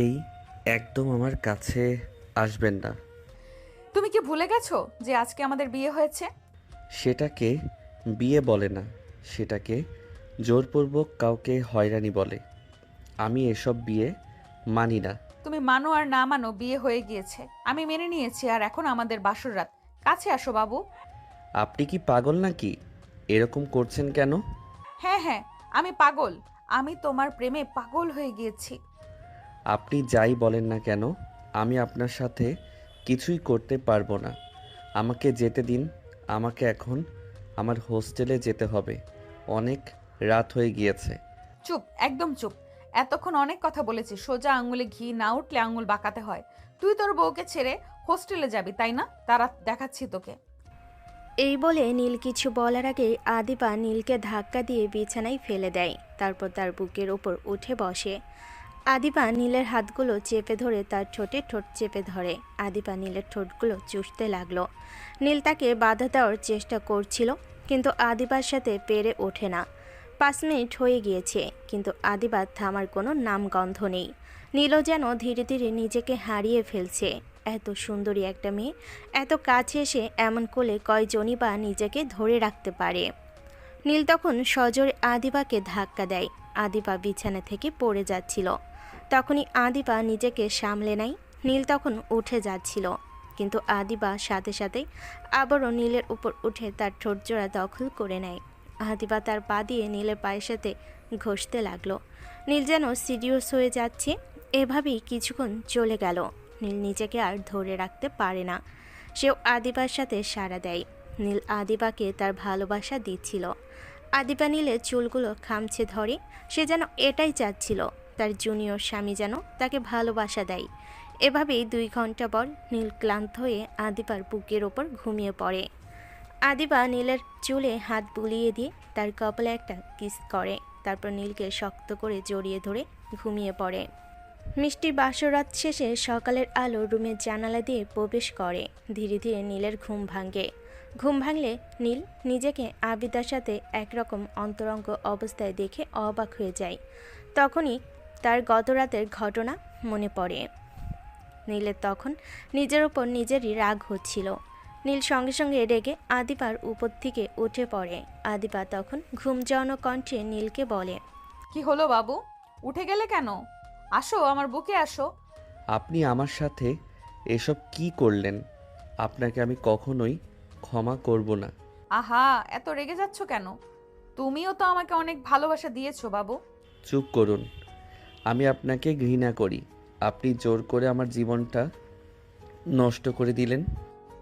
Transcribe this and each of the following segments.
এই একদম আমার কাছে আসবেন না। তুমি কি ভুলে গেছো যে আজকে আমাদের বিয়ে হয়েছে? সেটাকে বিয়ে বলে না, সেটাকে জোরপূর্বক কাউকে হয়রানি বলে। আমি এসব বিয়ে মানি না। তুমি মানো আর না মানো, বিয়ে হয়ে গিয়েছে। আমি মেনে নিয়েছি, আর এখন আমাদের বাসর রাত। কাছে আসো বাবু। আপনি কি পাগল নাকি? এরকম করছেন কেন? হ্যাঁ হ্যাঁ, আমি পাগল। আমি তোমার প্রেমে পাগল হয়ে গিয়েছি। আপনি যাই বলেন না কেন, আমি আপনার সাথে কিছুই করতে পারবো না। আমাকে যেতে দিন। আমাকে এখন আমার হোস্টেলে যেতে হবে। অনেক রাত হয়ে গিয়েছে। চুপ, একদম চুপ। এতক্ষণ অনেক কথা বলেছি। সোজা আঙুলে ঘি না উঠলে আঙুল বাঁকাতে হয়। তুই তোর বউকে ছেড়ে হোস্টেলে যাবি, তাই না? তারা দেখাচ্ছি তোকে। এই বলে নীল কিছু বলার আগেই আদিবা নীলকে ধাক্কা দিয়ে বিছানায় ফেলে দেয়। তারপর তার বুকের ওপর উঠে বসে। আদিবা নীলের হাতগুলো চেপে ধরে তার ঠোঁটে ঠোঁট চেপে ধরে। আদিবা নীলের ঠোঁটগুলো চুষতে লাগলো। নীল তাকে বাধা দেওয়ার চেষ্টা করছিল, কিন্তু আদিবার সাথে পেরে ওঠে না। 5 মিনিট হয়ে গিয়েছে, কিন্তু আদিবার থামার কোনো নামগন্ধ নেই। নীলও যেন ধীরে ধীরে নিজেকে হারিয়ে ফেলছে। এত সুন্দরী একটা মেয়ে এত কাছে এসে এমন করলে কয়জনই বা নিজেকে ধরে রাখতে পারে। নীল তখন সজোরে আদিবাকে ধাক্কা দেয়। আদিবা বিছানা থেকে পড়ে যাচ্ছিল। তখনই আদিবা নিজেকে সামলে নেয়। নীল তখন উঠে যাচ্ছিল, কিন্তু আদিবা সাথে সাথে আবারও নীলের উপর উঠে তার ঠোঁটজোড়া দখল করে নেয়। আদিবা তার পা দিয়ে নীলের পায়ের সাথে ঘষতে লাগলো। নীল যেন সিরিয়াস হয়ে যাচ্ছে। এভাবেই কিছুক্ষণ চলে গেল। নীল নিজেকে আর ধরে রাখতে পারে না। সেও আদিবার সাথে সাড়া দেয়। নীল আদিবাকে তার ভালোবাসা দিচ্ছিল। আদিবা নীলের চুলগুলো খামছে ধরে। সে যেন এটাই চাচ্ছিল, তার জুনিয়র স্বামী যেন তাকে ভালোবাসা দেয়। এভাবেই 2 ঘন্টা পর নীল ক্লান্ত হয়ে আদিবার বুকের ওপর ঘুমিয়ে পড়ে। আদিবা নীলের চুলে হাত বুলিয়ে দিয়ে তার কপালে একটা কিস করে। তারপর নীলকে শক্ত করে জড়িয়ে ধরে ঘুমিয়ে পড়ে। মিষ্টি বাসরাত শেষে সকালের আলো রুমের জানালা দিয়ে প্রবেশ করে। ধীরে ধীরে নীলের ঘুম ভাঙে। ঘুম ভাঙলে নীল নিজেকে আবিদার সাথে একরকম অন্তরঙ্গ অবস্থায় দেখে অবাক হয়ে যায়। তখনই তার গত রাতের ঘটনা মনে পড়ে। নীলের তখন নিজের ওপর নিজেরই রাগ হচ্ছিল। নীল সঙ্গে সঙ্গে রেগে আদিবার উপর থেকে উঠে পড়ে। আদিবা তখন ঘুমজানো কণ্ঠে নীলকে বলে, কি হলো বাবু? উঠে গেলে কেন? আসো, আমার বুকে আসো। আপনি আমার সাথে এসব কি করলেন? আপনাকে আমি কখনোই ক্ষমা করব না। আহা, এত রেগে যাচ্ছ কেন? তুমিও তো আমাকে অনেক ভালোবাসা দিয়েছো বাবু। চুপ করুন। আমি আপনাকে ঘৃণা করি। আপনি জোর করে আমার জীবনটা নষ্ট করে দিলেন।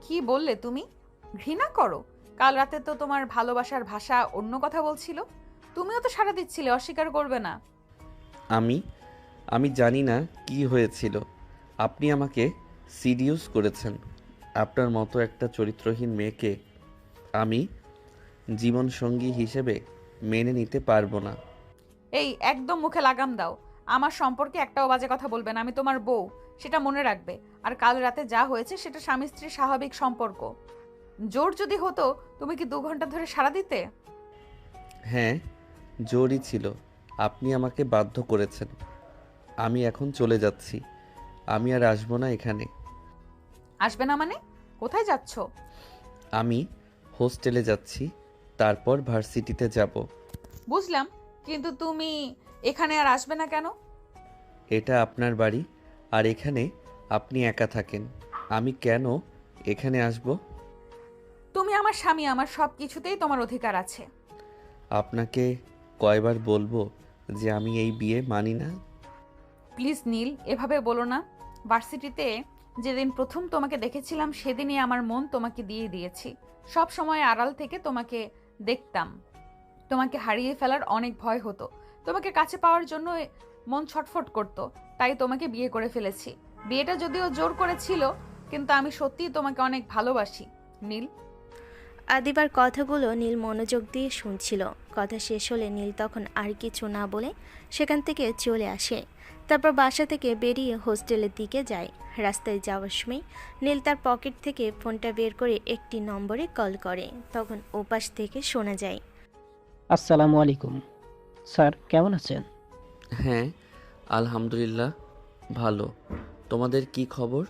কি বললে তুমি? ঘৃণা করো? কাল রাতে তো তোমার ভালোবাসার ভাষা অন্য কথা বলছিল। তুমিও তো সাড়া দিচ্ছিলে, অস্বীকার করবে না। আমি আমি জানি না কি হয়েছিল। আপনি আমাকে সিডিউস করেছেন। আপনার মতো একটা চরিত্রহীন মেয়েকে আমি জীবনসঙ্গী হিসেবে মেনে নিতে পারবো না। এই, একদম মুখে লাগাম দাও। আমার সম্পর্কে একটাও বাজে কথা বলবে না। আমি তোমার বউ, সেটা মনে রাখবে। আর কাল রাতে যা হয়েছে সেটা স্বামী স্ত্রীর স্বাভাবিক সম্পর্ক। জোর যদি হতো, তুমি কি 2 ঘন্টা ধরে সাড়া দিতে? হ্যাঁ, জোরই ছিল। আপনি আমাকে বাধ্য করেছেন। আমি এখন চলে যাচ্ছি। আমি আর আসবো না এখানে। আসবে না মানে? কোথায় যাচ্ছ? আমি হোস্টেলে যাচ্ছি, তারপর ভার্সিটিতে যাব। বুঝলাম, কিন্তু তুমি এখানে আর আসবে না কেন? এটা আপনার বাড়ি, আর এখানে আপনি একা থাকেন। আমি কেন এখানে আসব? তুমি আমার স্বামী, আমার সব কিছুতেই তোমার অধিকার আছে। আপনাকে কয়বার বলবো যে আমি এই বিয়ে মানি না? প্লিজ নীল, এভাবে বলো না। ভার্সিটিতে যেদিন প্রথম তোমাকে দেখেছিলাম সেদিনই আমার মন তোমাকে দিয়ে দিয়েছি। সব সময় আড়াল থেকে তোমাকে দেখতাম। তোমাকে হারিয়ে ফেলার অনেক ভয় হতো। তোমাকে কাছে পাওয়ার জন্য মন ছটফট করতো। তাই তোমাকে বিয়ে করে ফেলেছি। বিয়েটা যদিও জোর করেছিল, কিন্তু আমি সত্যিই তোমাকে অনেক ভালোবাসি নীল। আদিবার কথাগুলো নীল মনোযোগ দিয়ে শুনছিল। কথা শেষ হলে নীল তখন আর কিছু না বলে সেখান থেকে চলে আসে। তারপর বাসা থেকে বেরিয়ে হোস্টেলের দিকে যায়। রাস্তায় যাওয়ার সময় নীল তার পকেট থেকে ফোনটা বের করে একটি নম্বরে কল করে। তখন ওপাশ থেকে শোনা যায়, আসসালামু আলাইকুম স্যার, কেমন আছেন? হ্যাঁ, আলহামদুলিল্লাহ। ভালো। তোমাদের কি খবর?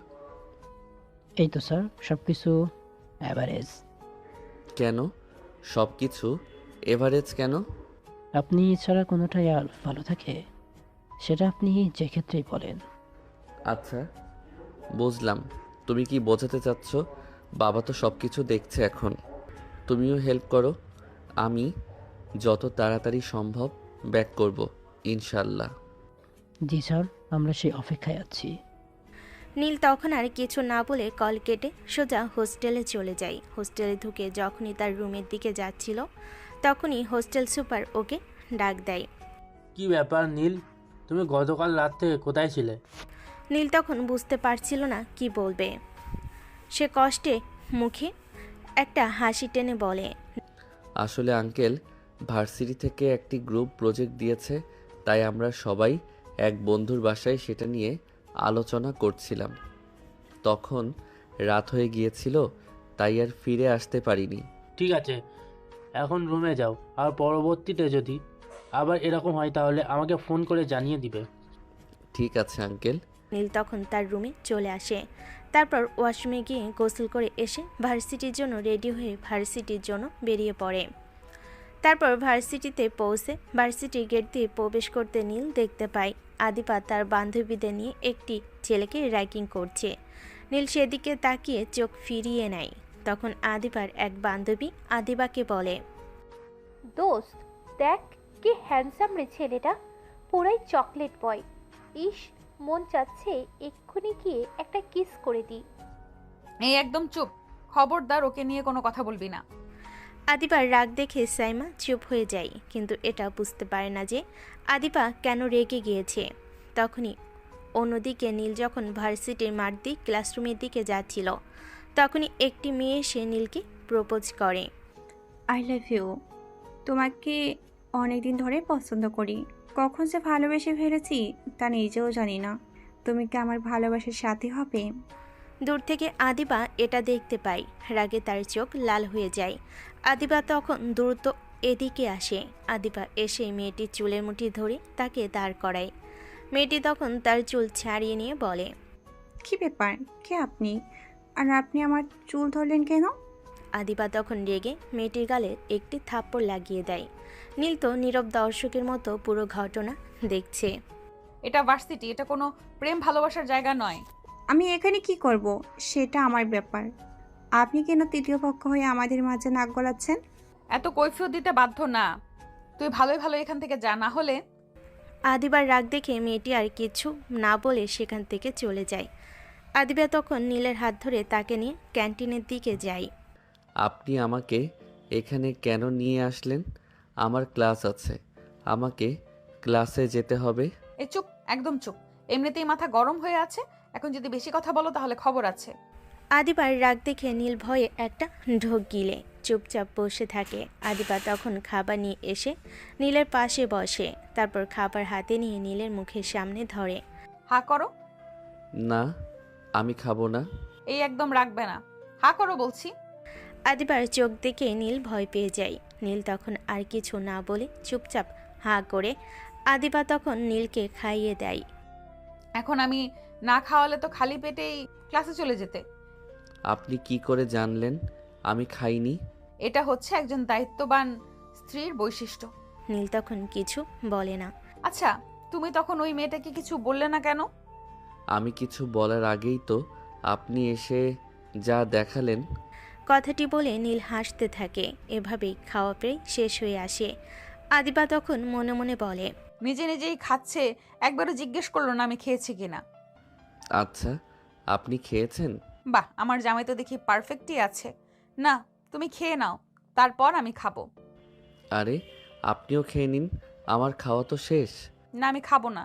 এই তো স্যার, সব কিছু অ্যাভারেজ। কেন সব কিছু এভারেজ কেন? আপনি ছাড়া কোনোটাই আর ভালো থাকে, সেটা আপনি যে ক্ষেত্রেই বলেন। আচ্ছা, বুঝলাম। তুমি কি বোঝাতে চাচ্ছ? বাবা তো সব কিছু দেখছে এখন। তুমিও হেল্প করো। আমি যত তাড়াতাড়ি সম্ভব ব্যাক করব, ইনশাল্লাহ। জি স্যার, আমরা সেই অপেক্ষায় আছি। নীল তখন আর কিছু না বলে কল কেটে সোজা হোস্টেলে চলে যায়। হোস্টেলে ঢুকে যখনই তার রুমের দিকে যাচ্ছিল তখনই হোস্টেল সুপার ওকে ডাক দেয়। কি ব্যাপার নীল, তুমি গতকাল রাত থেকে কোথায় ছিলে? নীল তখন বুঝতে পারছিল না কি বলবে। সে কষ্টে মুখে একটা হাসি টেনে বলে, আসলে আঙ্কেল, ভার্সিটি থেকে একটি গ্রুপ প্রজেক্ট দিয়েছে, তাই আমরা সবাই এক বন্ধুর বাসায় সেটা নিয়ে আলোচনা করছিলাম। তখন রাত হয়ে গিয়েছিল, তাই আর ফিরে আসতে পারিনি। ঠিক আছে, এখন রুমে যাও, আর পরবর্তীতে যদি আবার এরকম হয় তাহলে আমাকে ফোন করে জানিয়ে দিবে। ঠিক আছে আঙ্কেল। নীল তখন তার রুমে চলে আসে। তারপর ওয়াশরুমে গিয়ে গোসল করে এসে ভার্সিটির জন্য রেডি হয়ে ভার্সিটির জন্য বেরিয়ে পড়ে। তারপর ভার্সিটিতে পৌঁছে ভার্সিটির গেট দিয়ে প্রবেশ করতে নীল দেখতে পায় আদিপা তার বান্ধবীদের নিয়ে একটি ছেলেকে র্যাগিং করছে। নীল সেদিকে তাকিয়ে চোখ ফিরিয়ে নেয়। তখন আদিপার এক বান্ধবী আদিবাকে বলে, দোস্ত দেখ কি হ্যান্ডসাম রে ছেলেটা, পুরাই চকলেট বয়। ইস, মন চাচ্ছে এক্ষুনি গিয়ে একটা কিস করে দিই। এই একদম চুপ, খবরদার ওকে নিয়ে কোনো কথা বলবি না। আদিপার রাগ দেখে সাইমা চুপ হয়ে যায়, কিন্তু এটা বুঝতে পারে না যে আদিপা কেন রেগে গিয়েছে। তখনই অন্যদিকে নীল যখন ভার্সিটির মাঠ দিয়ে ক্লাসরুমের দিকে যাচ্ছিল তখনই একটি মেয়ে এসে নীলকে প্রপোজ করে। I love you. তোমাকে অনেক দিন ধরে পছন্দ করি। কখন যে ভালোবেসে ফেলেছি তা নিজেও জানি না। তুমি কি আমার ভালোবাসার সাথী হবে? দূর থেকে আদিবা এটা দেখতে পায়। রাগে তার চোখ লাল হয়ে যায়। আদিবা তখন দ্রুত এদিকে আসে। আদিবা এসে মেয়েটির চুলের মুঠি ধরে তাকে দাঁড় করায়। মেয়েটি তখন তার চুল ছাড়িয়ে নিয়ে বলে, কি ব্যাপার, কে আপনি? আর আপনি আমার চুল ধরলেন কেন? আদিবা তখন রেগে মেয়েটির গালে একটি থাপ্পড় লাগিয়ে দেয়। নীল তো নীরব দর্শকের মতো পুরো ঘটনা দেখছে। এটা ভার্সিটি, এটা কোনো প্রেম ভালোবাসার জায়গা নয়। আমি এখানে কি করব সেটা আমার ব্যাপার। আপনি কেন তৃতীয় পক্ষ হয়ে আমাদের মাঝে নাক গলাচ্ছেন? এত কৈফিয়ত দিতে বাধ্য না। তুই ভালোই ভালো এখান থেকে যা, না হলে। আদিবার রাগ দেখে মেয়েটি আর কিছু না বলে সেখান থেকে চলে যায়। আদিবা তখন নীলের হাত ধরে তাকে নিয়ে ক্যান্টিনের দিকে যায়। আপনি আমাকে এখানে কেন নিয়ে আসলেন? আমার ক্লাস আছে, আমাকে ক্লাসে যেতে হবে। এ চুপ, একদম চুপ। এমনিতেই মাথা গরম হয়ে আছে, এখন যদি বেশি কথা বলো তাহলে খবর আছে। আদিবার রাগ দেখে নীল ভয়ে একটা ঢোক গিলে চুপচাপ বসে থাকে। আদিবা তখন খাবার নিয়ে এসে নীলের পাশে বসে। তারপর খাবার হাতে নিয়ে নীলের মুখের সামনে ধরে। হা করো। না, আমি খাবো না। এই একদম রাখবে না, হা করো বলছি। আদিবার চোখ দেখে নীল ভয় পেয়ে যায়। নীল তখন আর কিছু না বলে চুপচাপ হা করে আদিবা তখন নীলকে খাইয়ে দেয়। এখন আমি না খাওয়ালে তো খালি পেটেই ক্লাসে চলে যেতে। আপনি কি করে জানলেন আমি খাইনি? এটা হচ্ছে একজন দায়িত্ববান স্ত্রীর বৈশিষ্ট্য। নীল তখন কিছু বলে না। আচ্ছা, তুমি তখন ওই মেয়েটাকে কিছু বললে না কেন? আমি কিছু বলার আগেই তো আপনি এসে যা দেখালেন। কথাটি বলে নীল হাসতে থাকে। এভাবেই খাওয়া প্রায় শেষ হয়ে আসে। আদিবা তখন মনে মনে বলে, নিজে নিজেই খাচ্ছে, একবারও জিজ্ঞেস করলো না আমি খেয়েছি কিনা। আচ্ছা, আপনি খেয়েছেন? বাহ, আমার জামাই তো দেখি পারফেক্টই আছে। না, তুমি খেয়ে নাও, তারপর আমি খাবো। আরে, আপনিও খেয়ে নিন, আমার খাওয়া তো শেষ। না, আমি খাবো না।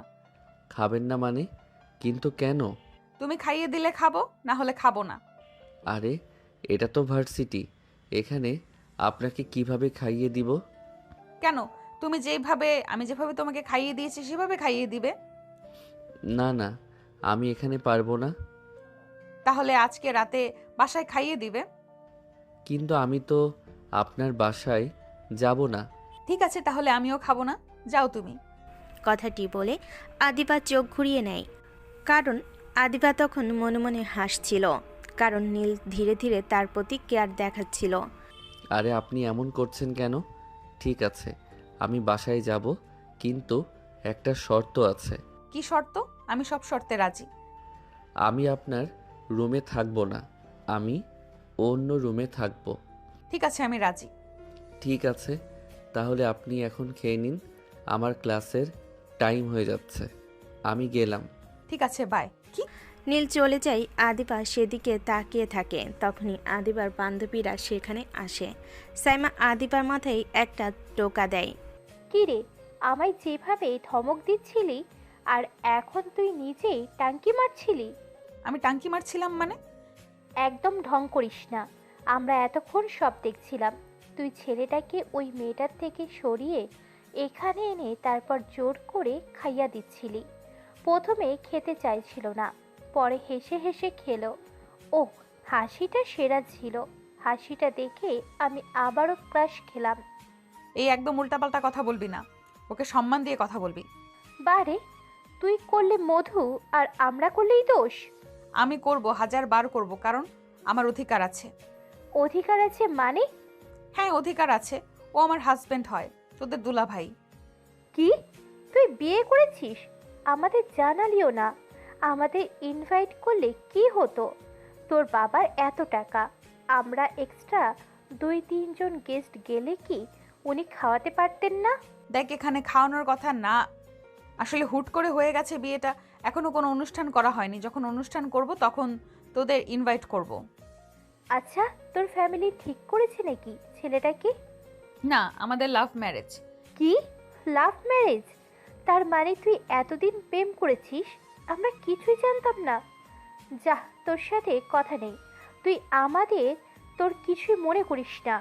খাবেন না মানে? কিন্তু কেন? তুমি খাইয়ে দিলে খাবো, না হলে খাবো না। আরে, এটা তো ভার্সিটি, এখানে আপনাকে কিভাবে খাইয়ে দিব? কেন, তুমি আমি যেভাবে তোমাকে খাইয়ে দিয়েছি সেভাবে খাইয়ে দিবে? না না, আমি এখানে পারবো না। তাহলে আজকে রাতে বাসায় খাইয়ে দিবে? কিন্তু আমি তো আপনার বাসায় যাব না। ঠিক আছে, তাহলে আমিও খাবো না, যাও তুমি। কথাটি বলে আদিবা চোখ ঘুরিয়ে নেয়। কারণ আদিবা তখন মনে মনে হাসছিল, কারণ নীল ধীরে ধীরে তার প্রতি কেয়ার দেখাচ্ছিল। আরে আপনি এমন করছেন কেন? ঠিক আছে, আমি বাসায় যাব, কিন্তু একটা শর্ত আছে। কি শর্ত? আমি সব শর্তে রাজি। আমি আপনার রুমে থাকবো না, আমি অন্য রুমে থাকবো। ঠিক আছে, আমি রাজি। ঠিক আছে, তাহলে আপনি এখন খেয়ে নিন, আমার ক্লাসের টাইম হয়ে যাচ্ছে। আমি গেলাম। ঠিক আছে, বাই। কি? নীল চলে যায়, আদিবা সেদিকে তাকিয়ে থাকে। তখনই আদিবার বান্ধবীরা সেখানে আসে। সাইমা আদিবার মাথায় একটা টোকা দেয়। কি রে, আমায় যেভাবে ধমক দিচ্ছিলি আর এখন তুই নিজেই টাঙ্কি মারছিলি? আমি টাঙ্কি মারছিলাম মানে? একদম ঢং করিস না। আমরা এতক্ষণ সব দেখছিলাম। তুই ছেলেটাকে ওই মেয়েটার থেকে সরিয়ে এখানে এনে তারপর জোর করে খাইয়া দিচ্ছিলি। প্রথমে খেতে চাইছিল না, পরে হেসে হেসে খেলো। ওহ, হাসিটা সেরা ছিল। হাসিটা দেখে আমি আবারও ক্রাশ খেলাম। এই একদম উল্টাপাল্টা কথা বলবি না, ওকে সম্মান দিয়ে কথা বলবি। বারে, তুই করলে মধু আর আমরা করলেই দোষ? আমি করব, 1000 বার করব, কারণ আমার অধিকার আছে। অধিকার আছে মানে? হ্যাঁ, অধিকার আছে। ও আমার হাজবেন্ড হয়, তোদের দুলাভাই। কি? তুই বিয়ে করেছিস? আমাদের জানালিও না। আমাদের ইনভাইট করলে কি হতো? তোর বাবার এত টাকা, আমরা এক্সট্রা 2-3 জন গেস্ট গেলে কি উনি খাওয়াতে পারতেন না? দেখ, এখানে খাওয়ানোর কথা না, আসলে হুট করে হয়ে গেছে বিয়েটা, এখনো কোনো অনুষ্ঠান করা হয়নি। যখন অনুষ্ঠান করব তখন তোদের ইনভাইট করব। আচ্ছা, তোর ফ্যামিলি ঠিক করেছে নাকি ছেলেটাকে? না, আমাদের লাভ ম্যারেজ। কি? Love marriage? তার মানে তুই এতদিন প্রেম করেছিস, আমরা কিছুই জানতাম না। যা, তোর সাথে কথা নেই। তুই আমাদের তোর কিছুই মনে করিস না।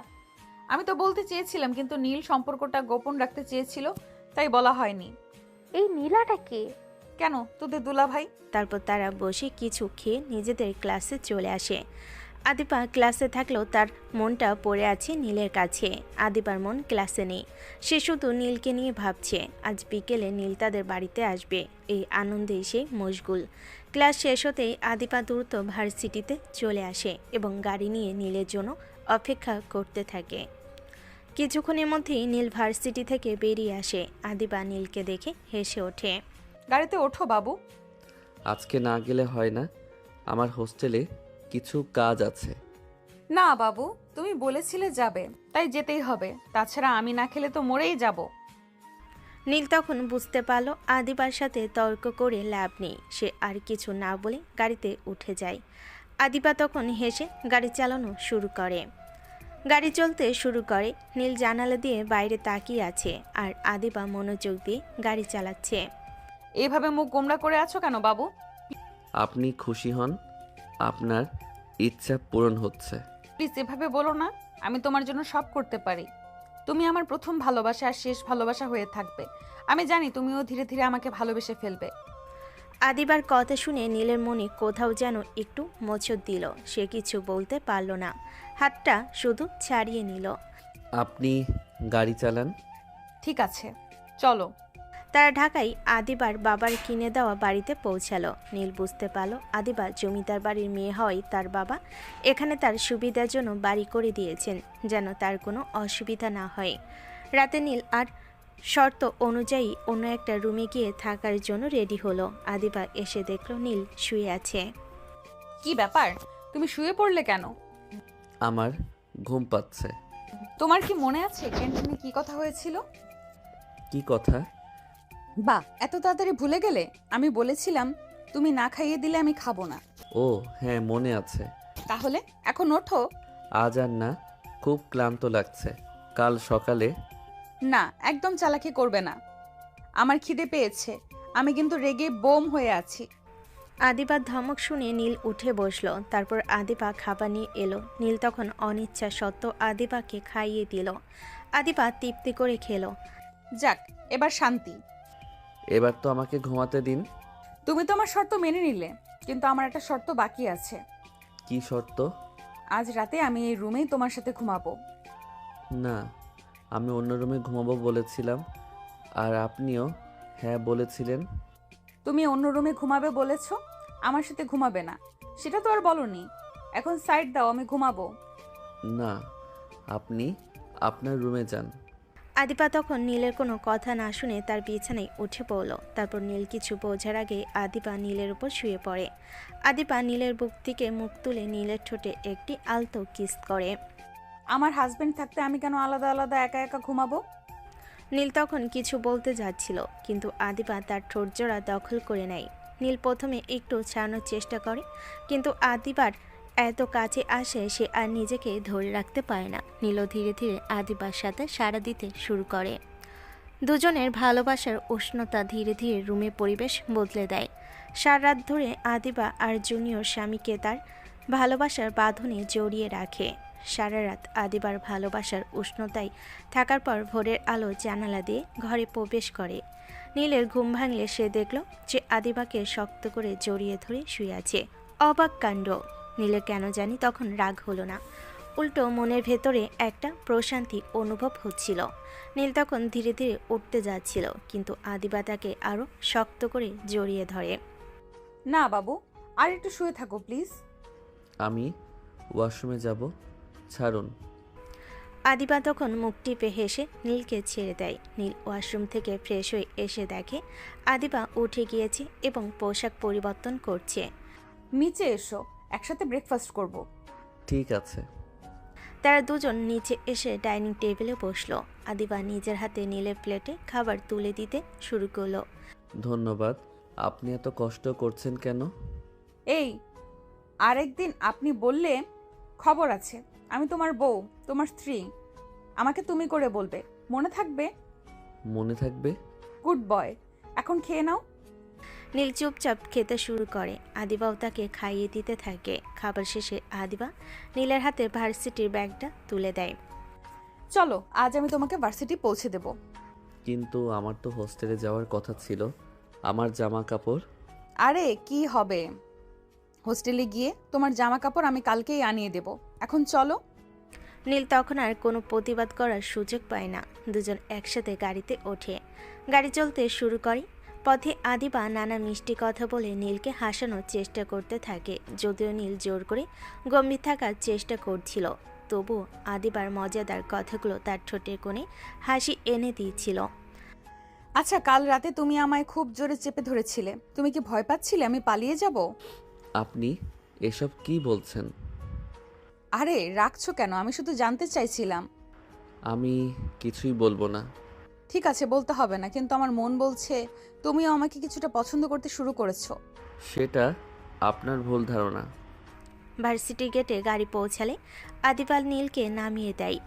আমি তো বলতে চেয়েছিলাম, কিন্তু নীল সম্পর্কটা গোপন রাখতে চেয়েছিল, তাই বলা হয়নি। এই নীলাটা কে? কেন, তোদের দুলাভাই। তারপর তারা বসে কিছু খেয়ে নিজেদের ক্লাসে চলে আসে। আদিবা ক্লাসে থাকলেও তার মনটা পড়ে আছে নীলের কাছে। আদিবার মন ক্লাসে নেই, সে শুধু নীলকে নিয়ে ভাবছে। আজ বিকেলে নীল তাদের বাড়িতে আসবে, এই আনন্দে সে মশগুল। ক্লাস শেষ হতেই আদিবা দ্রুত ভার্সিটিতে চলে আসে এবং গাড়ি নিয়ে নীলের জন্য অপেক্ষা করতে থাকে। কিছুক্ষণের মধ্যেই নীল ভার্সিটি থেকে বেরিয়ে আসে। আদিবা নীলকে দেখে হেসে ওঠে। গাড়িতে ওঠো বাবু। আজকে না গেলে হয় না, আমার হোস্টেলে কিছু কাজ আছে। না বাবু, তুমি বলেছিলে যাবে, তাই যেতেই হবে। তাছাড়া আমি না খেলে তো মরেই যাব। নীল তখন বুঝতে পারল আদিবার সাথে তর্ক করে লাভ নেই। সে আর কিছু না বলে গাড়িতে উঠে যায়। আদিবা তখন হেসে গাড়ি চালানো শুরু করে। গাড়ি চলতে শুরু করে। নীল জানালা দিয়ে বাইরে তাকিয়ে আছে আর আদিবা মনোযোগ দিয়ে গাড়ি চালাচ্ছে। এইভাবে মুখ গোমড়া করে আছো কেন বাবু? আপনি খুশি হন, আপনার ইচ্ছা পূরণ হচ্ছে। প্লিজ এভাবে বলো না, আমি তোমার জন্য সব করতে পারি। তুমি আমার প্রথম ভালোবাসা আর শেষ ভালোবাসা হয়ে থাকবে। আমি জানি তুমিও ধীরে ধীরে আমাকে ভালোবেসে ফেলবে। আদিবার কথা শুনে নীলের মনে কোথাও যেন একটু মোচড় দিল। সে কিছু বলতে পারল না, হাতটা শুধু ছাড়িয়ে নিল। আপনি গাড়ি চালান। ঠিক আছে, চলো। তারা ঢাকায় আদিবার বাবার কিনে দেওয়া বাড়িতে পৌঁছালো। নীল বুঝতে পারল আদিবা জমিদার বাড়ির মেয়ে হওয়ায় তার বাবা এখানে তার সুবিধার জন্য বাড়ি করে দিয়েছেন, যেন তার কোনো অসুবিধা না হয়। রাতে নীল আর শর্ত অনুযায়ী অন্য একটা রুমে গিয়ে থাকার জন্য রেডি হলো। আদিবা এসে দেখল নীল শুয়ে আছে। কি ব্যাপার, তুমি শুয়ে পড়লে কেন? আমার ঘুম পাচ্ছে। তোমার কি মনে আছে ক্যান্টিনে কি কথা হয়েছিল? কি কথা? বাহ, এত তাড়াতাড়ি ভুলে গেলে? আমি বলেছিলাম তুমি না খাইয়ে দিলে আমি খাবো না। ও হ্যাঁ, মনে আছে। তাহলে এখন ওঠো। আজ আর না, খুব ক্লান্ত লাগছে। কাল সকালে। না, একদম চালাকি করবে না। আমার খিদে পেয়েছে, আমি কিন্তু রেগে বোম হয়ে আছি। আদিবার ধমক শুনে নীল উঠে বসলো। তারপর আদিবা খাবার নিয়ে এলো। নীল তখন অনিচ্ছা সত্ত্বেও আদিবাকে খাইয়ে দিল। আদিবা তৃপ্তি করে খেলো। যাক, এবার শান্তি। এবার তো আমাকে ঘুমাতে দিন। তুমি তো আমার শর্ত মেনে নিলে, কিন্তু আমার একটা শর্ত বাকি আছে। কি শর্ত? আজ রাতে আমি এই রুমেই তোমার সাথে ঘুমাবো। না, আমি অন্য রুমে ঘুমাবো বলেছিলাম, আর আপনিও হ্যাঁ বলেছিলেন। তুমি অন্য রুমে ঘুমাবে বলেছো, আমার সাথে ঘুমাবে না সেটা তো আর বলনি। এখন সাইড দাও, আমি ঘুমাবো। না, আপনি আপনার রুমে যান। আদিবা তখন নীলের কোনো কথা না শুনে তার বিছানায় উঠে পড়ল। তারপর নীল কিছু বোঝার আগে আদিবা নীলের উপর শুয়ে পড়ে। আদিবা নীলের বুক থেকে মুখ তুলে নীলের ঠোঁটে একটি আলতো কিস করে। আমার হাজবেন্ড থাকতে আমি কেন আলাদা আলাদা একা একা ঘুমাবো? নীল তখন কিছু বলতে যাচ্ছিল, কিন্তু আদিবা তার ঠোঁটজোড়া দখল করে নেয়। নীল প্রথমে একটু ছাড়ানোর চেষ্টা করে, কিন্তু আদিবার এত কাছে আসে সে আর নিজেকে ধরে রাখতে পারে না। নীলও ধীরে ধীরে আদিবার সাথে সাড়া দিতে শুরু করে। দুজনের ভালোবাসার উষ্ণতা ধীরে ধীরে রুমে পরিবেশ বদলে দেয়। সারা রাত ধরে আদিবা আর জুনিয়র স্বামীকে তার ভালোবাসার বাঁধনে জড়িয়ে রাখে। সারা রাত আদিবার ভালোবাসার উষ্ণতায় থাকার পর ভোরের আলো জানালা দিয়ে ঘরে প্রবেশ করে। নীলের ঘুম ভাঙলে সে দেখল যে আদিবাকে শক্ত করে জড়িয়ে ধরে শুয়ে আছে। অবাক কাণ্ড! নীলের কেন জানি তখন রাগ হলো না, উল্টো মনের ভেতরে একটা প্রশান্তি অনুভব হচ্ছিল। নীল তখন ধীরে ধীরে উঠতে যাচ্ছিল, কিন্তু আদিবা তাকে আরও শক্ত করে জড়িয়ে ধরে। না বাবু, আর একটু শুয়ে থাকো প্লিজ। আমি ওয়াশরুমে যাব, ছাড়ুন। আদিবা তখন মুখ টিপে হেসে নীলকে ছেড়ে দেয়। নীল ওয়াশরুম থেকে ফ্রেশ হয়ে এসে দেখে আদিবা উঠে গিয়েছে এবং পোশাক পরিবর্তন করছে। নিচে এসো, একসাথে ব্রেকফাস্ট করব। ঠিক আছে। তারা দুজন নিচে এসে ডাইনিং টেবিলে বসলো। আদিবা নিজের হাতে নীলের প্লেটে খাবার তুলে দিতে শুরু করলো। ধন্যবাদ। আপনি এত কষ্ট করছেন কেন? এই, আরেকদিন আপনি বললে খবর আছে। আমি তোমার বউ, তোমার স্ত্রী। আমাকে তুমি করে বলবে, মনে থাকবে? মনে থাকবে। Good boy. এখন খেয়ে নাও। নীল চুপচাপ খেতে শুরু করে। আদিবাও তাকে খাইয়ে দিতে থাকে। খাবার শেষে আদিবা নীলের হাতে ভার্সিটির ব্যাগটা তুলে দেয়। চলো, আজ আমি তোমাকে ভার্সিটি পৌঁছে দেব। কিন্তু আমার তো হোস্টেলে যাওয়ার কথা ছিল। আমার জামা কাপড়? আরে কি হবে, হোস্টেলে গিয়ে তোমার জামা কাপড় আমি কালকেই আনিয়ে দেব। এখন চলো। নীল তখন আর কোনো প্রতিবাদ করার সুযোগ পায় না। দুজন একসাথে গাড়িতে ওঠে। গাড়ি চলতে শুরু করে। পথে আদিবা নানা মিষ্টি কথা বলে নীলকে হাসানোর চেষ্টা করতে থাকে। যদিও নীল জোর করে গম্ভীর থাকার চেষ্টা করছিল, তবুও আদিবার মজাদার কথাগুলো তার ঠোঁটের কোণে হাসি এনে দিয়েছিল। আচ্ছা, কাল রাতে তুমি আমায় খুব জোরে চেপে ধরেছিলে। তুমি কি ভয় পাচ্ছিলে আমি পালিয়ে যাব? আপনি এসব কি বলছেন? আরে রাখছো কেন, আমি শুধু জানতে চাইছিলাম। আমি কিছুই বলবো না। ঠিক আছে, বলতে হবে না, কিন্তু আমার মন বলছে তুমিও আমাকে কিছুটা পছন্দ করতে শুরু করেছো। সেটা আপনার ভুল ধারণা। ভার্সিটি গেটে গাড়ি পৌঁছালে আদিবা নীলকে নামিয়ে দেয়।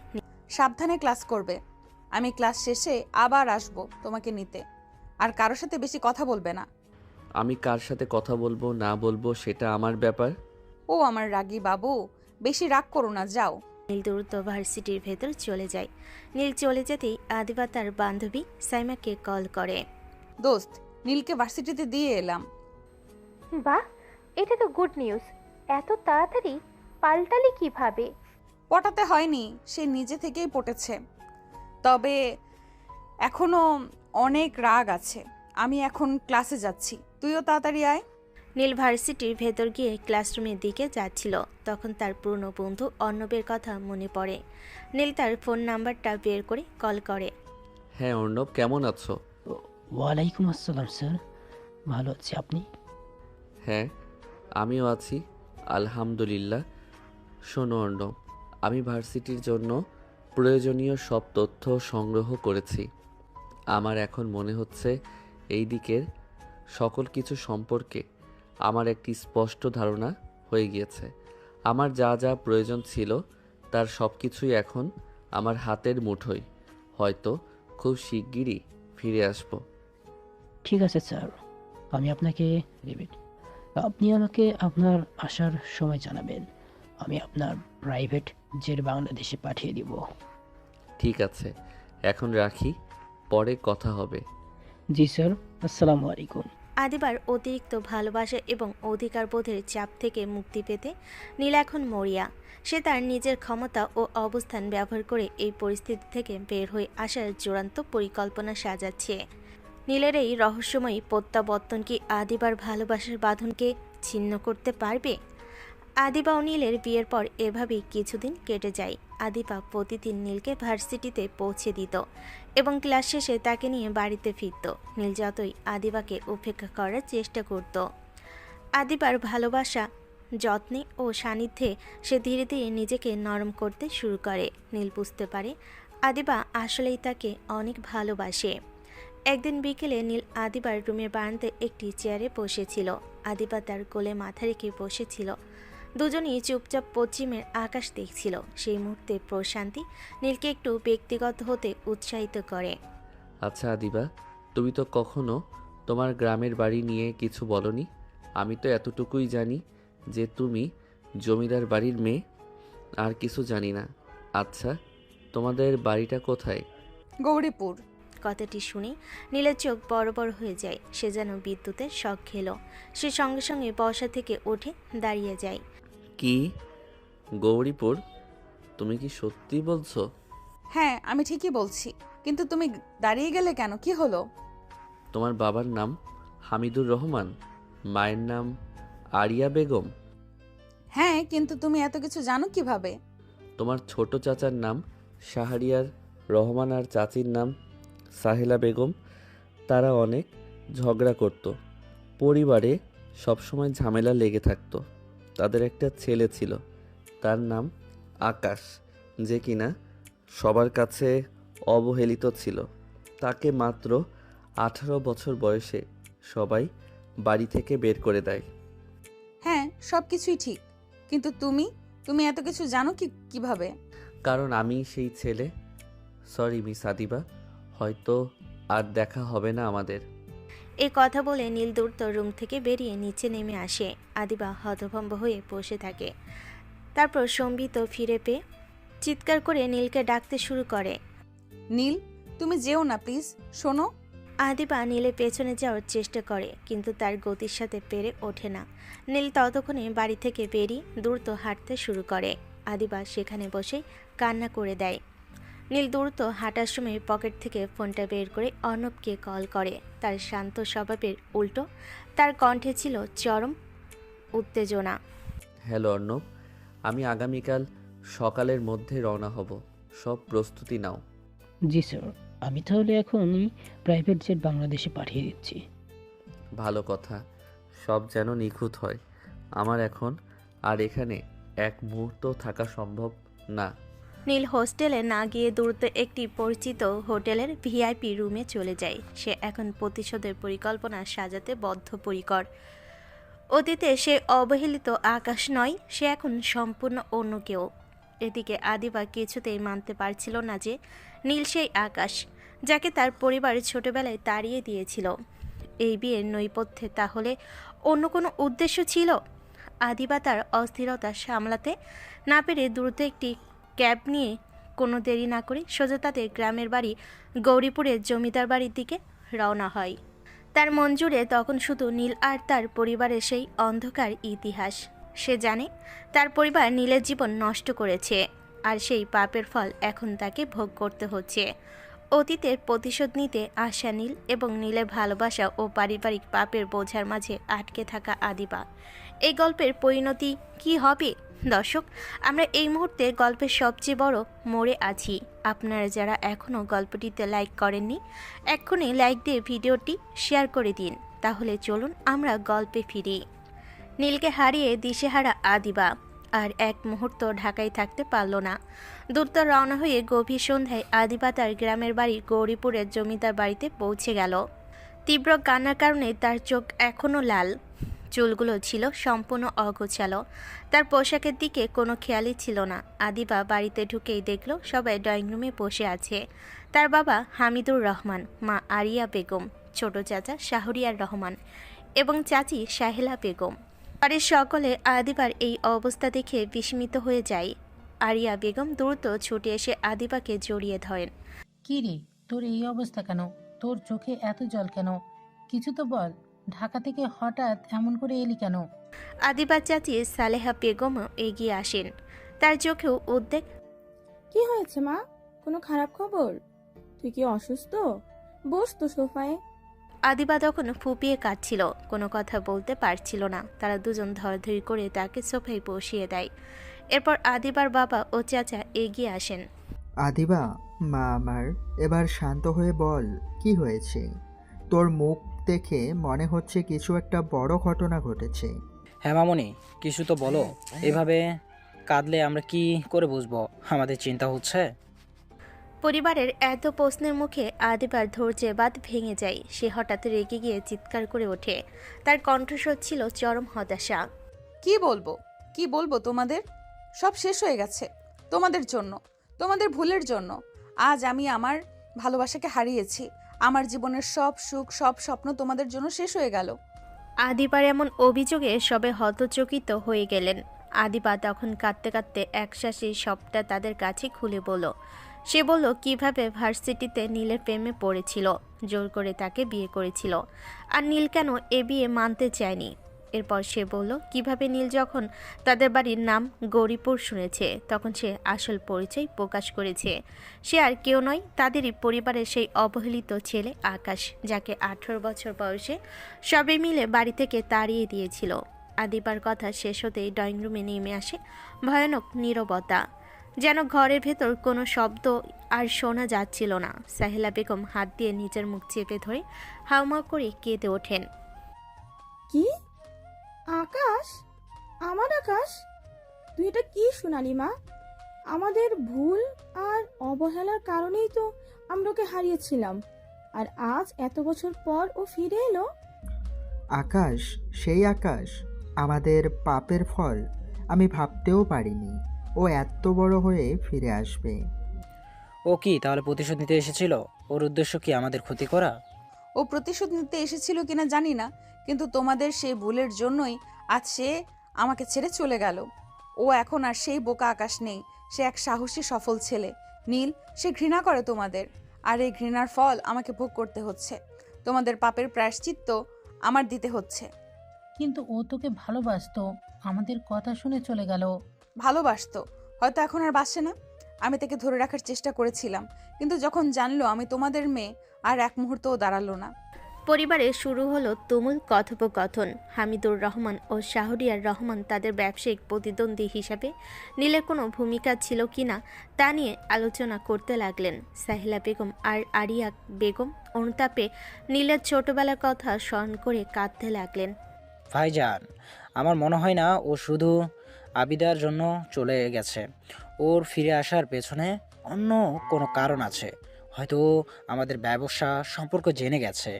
সাবধানে ক্লাস করবে। আমি ক্লাস শেষে আবার আসবো তোমাকে নিতে। আর কারোর সাথে বেশি কথা বলবে না। আমি কার সাথে কথা বলবো না বলবো সেটা আমার ব্যাপার। ও আমার রাগী বাবু, বেশি রাগ করো না, যাও। নীল দ্রুত ভার্সিটির ভেতর চলে যায়। নীল চলে যেতেই আদিবা তার বান্ধবী সাইমাকে কল করে। দোস্ত, নীলকে ভার্সিটিতে দিয়ে এলাম। বাহ, এটা তো গুড নিউজ। এত তাড়াতাড়ি পাল্টালি কিভাবে? পটাতে হয়নি, সে নিজে থেকেই পটেছে। তবে এখনো অনেক রাগ আছে। আমি এখন ক্লাসে যাচ্ছি, তুইও তাড়াতাড়ি আয়। নীল ভার্সিটির ভেতর গিয়ে ক্লাসরুমের দিকে যাচ্ছিল। তখন তার পুরনো বন্ধু অর্ণবের কথা মনে পড়ে। নীল তার ফোন নাম্বারটা বের করে কল করে। হ্যাঁ অর্ণব, কেমন আছো? ওয়ালাইকুম আসসালাম স্যার, ভালো আছি, আপনি? হ্যাঁ আমিও আছি, আলহামদুলিল্লাহ। শোনো অর্ণব, আমি ভার্সিটির জন্য প্রয়োজনীয় সব তথ্য সংগ্রহ করেছি। আমার এখন মনে হচ্ছে এই দিকের সকল কিছু সম্পর্কে আমার একটি স্পষ্ট ধারণা হয়ে গিয়েছে। আমার যা যা প্রয়োজন ছিল তার সব কিছুই এখন আমার হাতের মুঠোয়। হয়তো খুব শিগগিরই ফিরে আসব। ঠিক আছে স্যার, আমি আপনাকে আপনি আমাকে আপনার আসার সময় জানাবেন। আমি আপনার প্রাইভেট জেট বাংলাদেশে পাঠিয়ে দিব। ঠিক আছে, এখন রাখি, পরে কথা হবে। জি স্যার, আসসালামু আলাইকুম। আদিবার অতিরিক্ত ভালোবাসা এবং অধিকারবোধের চাপ থেকে মুক্তি পেতে নীল এখন মরিয়া। সে তার নিজের ক্ষমতা ও অবস্থান ব্যবহার করে এই পরিস্থিতি থেকে বের হয়ে আসার চূড়ান্ত পরিকল্পনা সাজাচ্ছে। নীলের এই রহস্যময়ী প্রত্যাবর্তন কি আদিবার ভালোবাসার বাঁধনকে ছিন্ন করতে পারবে? আদিবা ও নীলের বিয়ের পর এভাবেই কিছুদিন কেটে যায়। আদিবা প্রতিদিন নীলকে ভার্সিটিতে পৌঁছে দিত এবং ক্লাস শেষে তাকে নিয়ে বাড়িতে ফিরত। নীল যতই আদিবাকে উপেক্ষা করার চেষ্টা করত, আদিবার ভালোবাসা, যত্নে ও সান্নিধ্যে সে ধীরে ধীরে নিজেকে নরম করতে শুরু করে। নীল বুঝতে পারে আদিবা আসলেই তাকে অনেক ভালোবাসে। একদিন বিকেলে নীল আদিবার রুমের বারান্দায় একটি চেয়ারে বসেছিল। আদিবা তার কোলে মাথা রেখে বসেছিল। দুজনেই চুপচাপ পশ্চিমের আকাশ দেখছিল। সেই মুহূর্তে প্রশান্তি নীলকে একটু ব্যক্তিগত হতে উৎসাহিত করে। আচ্ছা আদিবা, তুমি তো কখনো তোমার গ্রামের বাড়ি নিয়ে কিছু বলনি। আমি তো এতটুকুই জানি যে তুমি জমিদার বাড়ির মেয়ে, আর কিছু জানি না। আচ্ছা, তোমাদের বাড়িটা কোথায়? গৌরীপুর। কথাটি শুনে নীলের চোখ বড় বড় হয়ে যায়। সে যেন বিদ্যুতের শক খেল। সে সঙ্গে সঙ্গে বসা থেকে উঠে দাঁড়িয়ে যায়। কি, গৌরীপুর? তুমি কি সত্যি বলছো? হ্যাঁ, আমি ঠিকই বলছি, কিন্তু তুমি দাঁড়িয়ে গেলে কেন? কি হলো? তোমার বাবার নাম হামিদুর রহমান, মায়ের নাম আরিয়া বেগম। হ্যাঁ, কিন্তু তুমি এত কিছু জানো কিভাবে? তোমার ছোট চাচার নাম শাহরিয়ার রহমান আর চাচির নাম সাহেলা বেগম। তারা অনেক ঝগড়া করত, পরিবারে সবসময় ঝামেলা লেগে থাকতো। তাদের একটা ছেলে ছিল, তার নাম আকাশ, যে কিনা সবার কাছে অবহেলিত ছিল। তাকে মাত্র 18 বছর বয়সে সবাই বাড়ি থেকে বের করে দেয়। হ্যাঁ, সব কিছুই ঠিক, কিন্তু তুমি এত কিছু জানো কিভাবে? কারণ আমি সেই ছেলে। সরি মিস আদিবা, হয়তো আর দেখা হবে না আমাদের। এই কথা বলে নীল দ্রুত রুম থেকে বেরিয়ে নিচে নেমে আসে। আদিবা হতভম্ব হয়ে বসে থাকে। তারপর সম্বিত ফিরে পেয়ে চিৎকার করে নীলকে ডাকতে শুরু করে। নীল, তুমি যেও না প্লিজ, শোনো। আদিবা নীলের পেছনে যাওয়ার চেষ্টা করে, কিন্তু তার গতির সাথে পেরে ওঠে না। নীল ততক্ষণে বাড়ি থেকে বেরিয়ে দ্রুত হাঁটতে শুরু করে। আদিবা সেখানে বসে কান্না করে দেয়। নীল দ্রুত হাঁটার সময় পকেট থেকে ফোনটা বের করে অর্ণবকে কল করে। তার শান্ত স্বভাবের উল্টো তার কণ্ঠে ছিল চরম উত্তেজনা। হ্যালো অর্ণব, আমি আগামীকাল সকালের মধ্যে রওনা হব। সব প্রস্তুতি নাও। জি স্যার, আমি তাহলে এখনই প্রাইভেট জেট বাংলাদেশে পাঠিয়ে দিচ্ছি। ভালো কথা, সব যেন নিখুঁত হয়। আমার এখন আর এখানে এক মুহূর্ত থাকা সম্ভব না। নীল হোস্টেলে না গিয়ে দ্রুত একটি পরিচিত হোটেলের ভিআইপি রুমে চলে যায়। সে এখন প্রতিশোধের পরিকল্পনা সাজাতে বদ্ধপরিকর। অতীতে সে অবহেলিত আকাশ নয়, সে এখন সম্পূর্ণ অন্য কেউ। এদিকে আদিবা কিছুতেই মানতে পারছিল না যে নীল সেই আকাশ, যাকে তার পরিবার ছোটবেলায় তাড়িয়ে দিয়েছিল। এই বিয়ের নৈপথ্যে তাহলে অন্য কোনো উদ্দেশ্য ছিল? আদিবা তার অস্থিরতা সামলাতে না পেরে দ্রুত একটি ক্যাব নিয়ে কোনো দেরি না করে সোজা তাদের গ্রামের বাড়ি গৌরীপুরের জমিদার বাড়ির দিকে রওনা হয়। তার মন জুড়ে তখন শুধু নীল আর তার পরিবারের সেই অন্ধকার ইতিহাস। সে জানে তার পরিবার নীলের জীবন নষ্ট করেছে, আর সেই পাপের ফল এখন তাকে ভোগ করতে হচ্ছে। অতীতের প্রতিশোধ নিতে আসা নীল এবং নীলের ভালোবাসা ও পারিবারিক পাপের বোঝার মাঝে আটকে থাকা আদিবা। এই গল্পের পরিণতি কি হবে? দর্শক, আমরা এই মুহূর্তে গল্পের সবচেয়ে বড় মোড়ে আছি। আপনারা যারা এখনও গল্পটিতে লাইক করেননি, এক্ষুনি লাইক দিয়ে ভিডিওটি শেয়ার করে দিন। তাহলে চলুন আমরা গল্পে ফিরি। নীলকে হারিয়ে দিশেহারা আদিবা আর এক মুহূর্ত ঢাকায় থাকতে পারল না। দ্রুত রওনা হয়ে গভীর সন্ধ্যায় আদিবা তার গ্রামের বাড়ি গৌরীপুরের জমিদার বাড়িতে পৌঁছে গেল। তীব্র কান্নার কারণে তার চোখ এখনও লাল, চুলগুলো ছিল সম্পূর্ণ অগোছালো। তার পোশাকের দিকে কোনো খেয়ালই ছিল না। আদিবা বাড়িতে ঢুকেই দেখল সবাই ড্রয়িং রুমে বসে আছে। তার বাবা হামিদুর রহমান, মা আরিয়া বেগম, ছোট চাচা শাহরিয়ার রহমান এবং চাচি সাহেলা বেগম। বাড়ির সকলে আদিবার এই অবস্থা দেখে বিস্মিত হয়ে যায়। আরিয়া বেগম দ্রুত ছুটে এসে আদিবাকে জড়িয়ে ধরেন। কি রে, তোর এই অবস্থা কেন? তোর চোখে এত জল কেন? কিছু তো বল, ঢাকা থেকে হঠাৎ এমন করে এলি কেন? আদিবার চাচি সালেহা বেগমও এগিয়ে আসেন। তার চোখেও উদ্বেগ। কি হয়েছে মা? কোনো খারাপ খবর? তুই কি অসুস্থ? বস তো সোফায়। আদিবা তখন ফুপিয়ে কাটছিল, কোনো কথা বলতে পারছিল না। তারা দুজন ধরাধরি করে তাকে সোফায় বসিয়ে দেয়। এরপর আদিবার বাবা ও চাচা এগিয়ে আসেন। আদিবা, মা আমার, এবার শান্ত হয়ে বল কি হয়েছে। তোর মুখ দেখে মনে হচ্ছে কিছু একটা বড় ঘটনা ঘটেছে। হ্যাঁ মামনি, কিছু তো বলো। এভাবে কাঁদলে আমরা কি করে বুঝবো আমাদের চিন্তা হচ্ছে? পরিবারের এত প্রশ্নের মুখে আদিবার ধৈর্যের বাঁধ ভেঙে যায়। সে হঠাৎ রেগে গিয়ে চিৎকার করে ওঠে। তার কণ্ঠস্বর ছিল চরম হতাশা। কি বলবো কি বলবো তোমাদের? সব শেষ হয়ে গেছে তোমাদের জন্য, তোমাদের ভুলের জন্য। আজ আমি আমার ভালোবাসাকে হারিয়েছি। আমার জীবনের সব সুখ, সব স্বপ্ন তোমাদের জন্য শেষ হয়ে গেল। আদিবার এমন অভিযোগে সবে হতচকিত হয়ে গেলেন। আদিবা তখন কাঁদতে কাঁদতে একশ্বাসে সবটা তাদের কাছে খুলে বলল। সে বলল কিভাবে ভার্সিটিতে নীলের প্রেমে পড়েছিল, জোর করে তাকে বিয়ে করেছিল, আর নীল কেন এ বিয়ে মানতে চায়নি। এরপর সে বলল কিভাবে নীল যখন তাদের বাড়ির নাম গৌরীপুর শুনেছে তখন সে আসল পরিচয় প্রকাশ করেছে। সে আর কেউ নয়, তাদেরই পরিবারের সেই অবহেলিত ছেলে আকাশ, যাকে 18 বছর বয়সে সবে মিলে বাড়ি থেকে তাড়িয়ে দিয়েছিল। আদিবার কথা শেষ হতেই ড্রয়িং রুমে নেমে আসে ভয়ানক নীরবতা, যেন ঘরের ভেতর কোনো শব্দ আর শোনা যাচ্ছিল না। সাহেলা বেগম হাত দিয়ে নিজের মুখ চেপে ধরে হাউমাউ করে কেঁদে ওঠেন। কি? আকাশ? আমার আকাশ? তুই এটা কি শোনালি মা? আমাদের ভুল আর অবহেলার কারণেই তো আমরা ওকে হারিয়েছিলাম, আর আজ এত বছর পর ও ফিরে এলো। আকাশ, সেই আকাশ, আমাদের পাপের ফল। আমি ভাবতেও পারিনি ও এত বড় হয়ে ফিরে আসবে। ও কি তাহলে প্রতিশোধ নিতে এসেছিল? ওর উদ্দেশ্য কি আমাদের ক্ষতি করা? ও প্রতিশোধ নিতে এসেছিল কিনা জানি না, কিন্তু তোমাদের সেই ভুলের জন্যই আজ সে আমাকে ছেড়ে চলে গেল। ও এখন আর সেই বোকা আকাশ নেই। সে এক সাহসী সফল ছেলে। নীল, সে ঘৃণা করে তোমাদের, আর এই ঘৃণার ফল আমাকে ভোগ করতে হচ্ছে। তোমাদের পাপের প্রায়শ্চিত্ত আমার দিতে হচ্ছে। কিন্তু ও তোকে ভালোবাসতো, আমাদের কথা শুনে চলে গেল। ভালোবাসতো, হয়তো এখন আর বাসে না। আমি তাকে ধরে রাখার চেষ্টা করেছিলাম, কিন্তু যখন জানলো আমি তোমাদের মেয়ে, আর এক মুহূর্তও দাঁড়ালো না। পরিবারে শুরু হলো তুমুল কথোপকথন। হামিদুর রহমান ও শাহরিয়ার রহমান তাদের ব্যবসায়িক প্রতিদ্বন্দ্বী হিসাবে নীলের কোনো ভূমিকা ছিল কিনা তা নিয়ে আলোচনা করতে লাগলেন। সাহেলা বেগম আর আরিয়া বেগম অনুতাপে নীলের ছোটবেলার কথা স্মরণ করে কাঁদতে লাগলেন। ভাইজান, আমার মনে হয় না ও শুধু আবিদার জন্য চলে গেছে। ওর ফিরে আসার পেছনে অন্য কোনো কারণ আছে। হয়তো ও আমাদের ব্যবসা সম্পর্কে জেনে গেছে।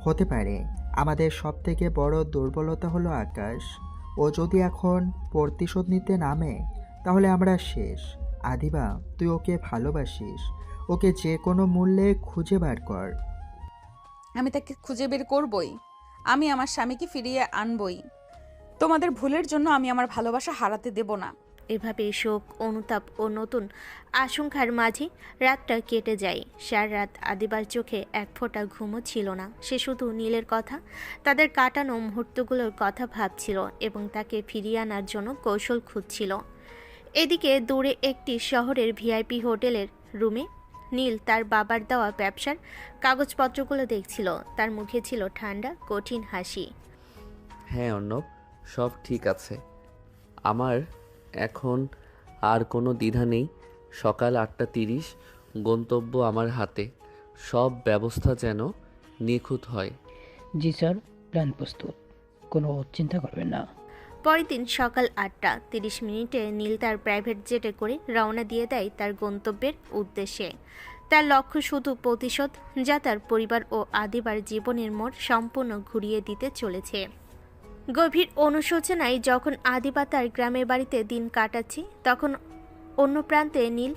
হতে পারে। আমাদের সবথেকে বড় দুর্বলতা হলো আকাশ। ও যদি এখন প্রতিশোধ নিতে নামে তাহলে আমরা শেষ। আদিবা, তুই ওকে ভালোবাসিস, ওকে যে কোনো মূল্যে খুঁজে বার কর। আমি তাকে খুঁজে বের করবই। আমি আমার স্বামীকে ফিরিয়ে আনবই। তোমাদের ভুলের জন্য আমি আমার ভালোবাসা হারাতে দেব না। এভাবে শোক, অনুতাপ ও নতুন আশঙ্কার মাঝে রাতটা কেটে যায়। সারা রাত আদিবার চোখে এক ফোঁটা ঘুমও ছিল না। সে শুধু নীলের কথা, তাদের কাটানো মুহূর্তগুলোর কথা ভাবছিল এবং তাকে ফিরিয়ে আনার জন্য কৌশল খুঁজছিল। এদিকে দূরে একটি শহরের ভিআইপি হোটেলের রুমে নীল তার বাবার দেওয়া ব্যবসার কাগজপত্রগুলো দেখছিল। তার মুখে ছিল ঠান্ডা কঠিন হাসি। হ্যাঁ অর্ণব, সব ঠিক আছে। আমার এখন আর কোনো দ্বিধা নেই। সকাল 8:30, গন্তব্য আমার হাতে। সব ব্যবস্থা যেন নিখুঁত হয়। জি স্যার, প্ল্যান প্রস্তুত, কোনো চিন্তা করবেন না। পরের দিন সকাল 8:30 নীল তার প্রাইভেট জেটে করে রওনা দিয়ে দেয় তার গন্তব্যের উদ্দেশ্যে। তার লক্ষ্য শুধু প্রতিশোধ, যা তার পরিবার ও আদিবার জীবনের মোড় সম্পূর্ণ ঘুরিয়ে দিতে চলেছে। গভীর অনুশোচনায় যখন আদিবা তার গ্রামের বাড়িতে দিন কাটাচ্ছে, তখন অন্য প্রান্তে নীল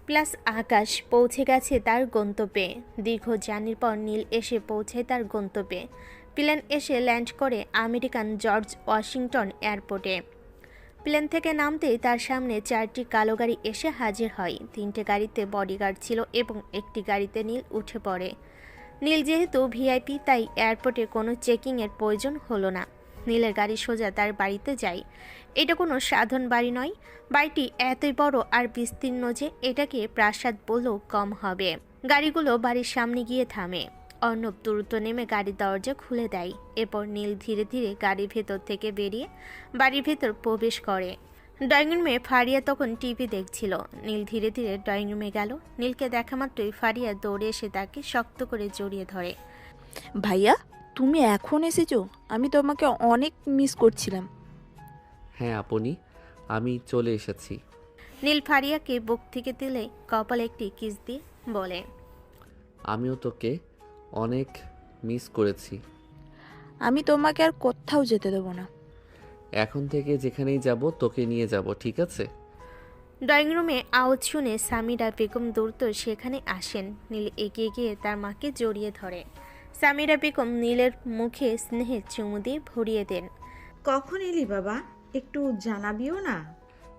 প্লাস আকাশ পৌঁছে গেছে তার গন্তব্যে। দীর্ঘ জার্নির পর নীল এসে পৌঁছায় তার গন্তব্যে। প্লেন এসে ল্যান্ড করে আমেরিকান জর্জ ওয়াশিংটন এয়ারপোর্টে। প্লেন থেকে নামতেই তার সামনে 4টি কালো গাড়ি এসে হাজির হয়। 3টে গাড়িতে বডিগার্ড ছিল এবং একটি গাড়িতে নীল উঠে পড়ে। নীল যেহেতু ভিআইপি, তাই এয়ারপোর্টে কোনো চেকিংয়ের প্রয়োজন হলো না। নীলের গাড়ি সোজা তার বাড়িতে যায়। এটা কোনো সাধারণ বাড়ি নয়। বাড়িটি এতই বড় আর বিস্তীর্ণ যে এটাকে প্রাসাদ বললেও কম হবে। গাড়িগুলো বাড়ির সামনে গিয়ে থামে। অর্ণব দ্রুত নেমে গাড়ির দরজা খুলে দেয়। এরপর নীল ধীরে ধীরে গাড়ির ভেতর থেকে বেরিয়ে বাড়ির ভেতর প্রবেশ করে। ড্রয়িং রুমে ফারিয়া তখন টিভি দেখছিল। নীল ধীরে ধীরে ড্রয়িং রুমে গেল। নীলকে দেখা মাত্রই ফারিয়া দৌড়ে এসে তাকে শক্ত করে জড়িয়ে ধরে। ভাইয়া, তুমি এখন এসেছো? আমি তোমাকে অনেক মিস করছিলাম। হ্যাঁ আপনি, আমি চলে এসেছি। নীল ফারিয়াকে বুক থেকে দিলে কপালে একটি কিস দিয়ে বলে, আমিও তোকে অনেক মিস করেছি। আমি তোমাকে আর কোথাও যেতে দেবো না। এখন থেকে যেখানেই যাব তোকে নিয়ে যাব, ঠিক আছে? ড্রয়িং রুমে আওয়াজ শুনে সামিরা বেগম দ্রুত সেখানে আসেন। নীল এগিয়ে গিয়ে তার মাকে জড়িয়ে ধরে। সামিরা বেগম নীলের মুখে স্নেহে চুমু দিয়ে ভরিয়ে দেন। কখন এলি বাবা, একটু জানাবিও না?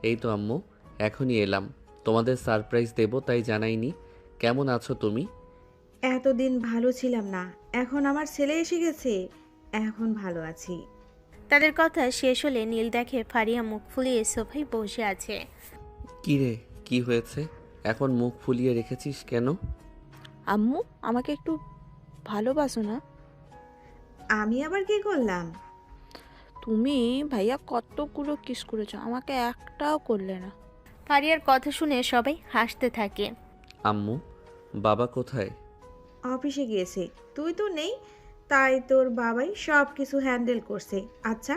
এই তো আম্মু, এখনই এলাম। তোমাদের সারপ্রাইজ দেব তাই জানাইনি। কেমন আছো তুমি? এতদিন ভালো ছিলাম না, এখন আমার ছেলে এসে গেছে, এখন ভালো আছি। তাদের কথা শেষ হলে নীল দেখে ফারিয়া মুখ ফুলিয়ে সোফায় বসে আছে। কি রে, কি হয়েছে? এখন মুখ ফুলিয়ে রেখেছিস কেন? আম্মু, আমাকে একটু ভালোবাসো না? আমি আবার কি করলাম? তুমি ভাইয়া কতগুলো কিস করেছো, আমাকে একটাও করলে না। ফারিয়ার কথা শুনে সবাই হাসতে থাকে। আম্মু, বাবা কোথায়? অফিসে গিয়েছে, তুই তো নেই, তাই তোর বাবাই সব কিছু হ্যান্ডেল করছে। আচ্ছা,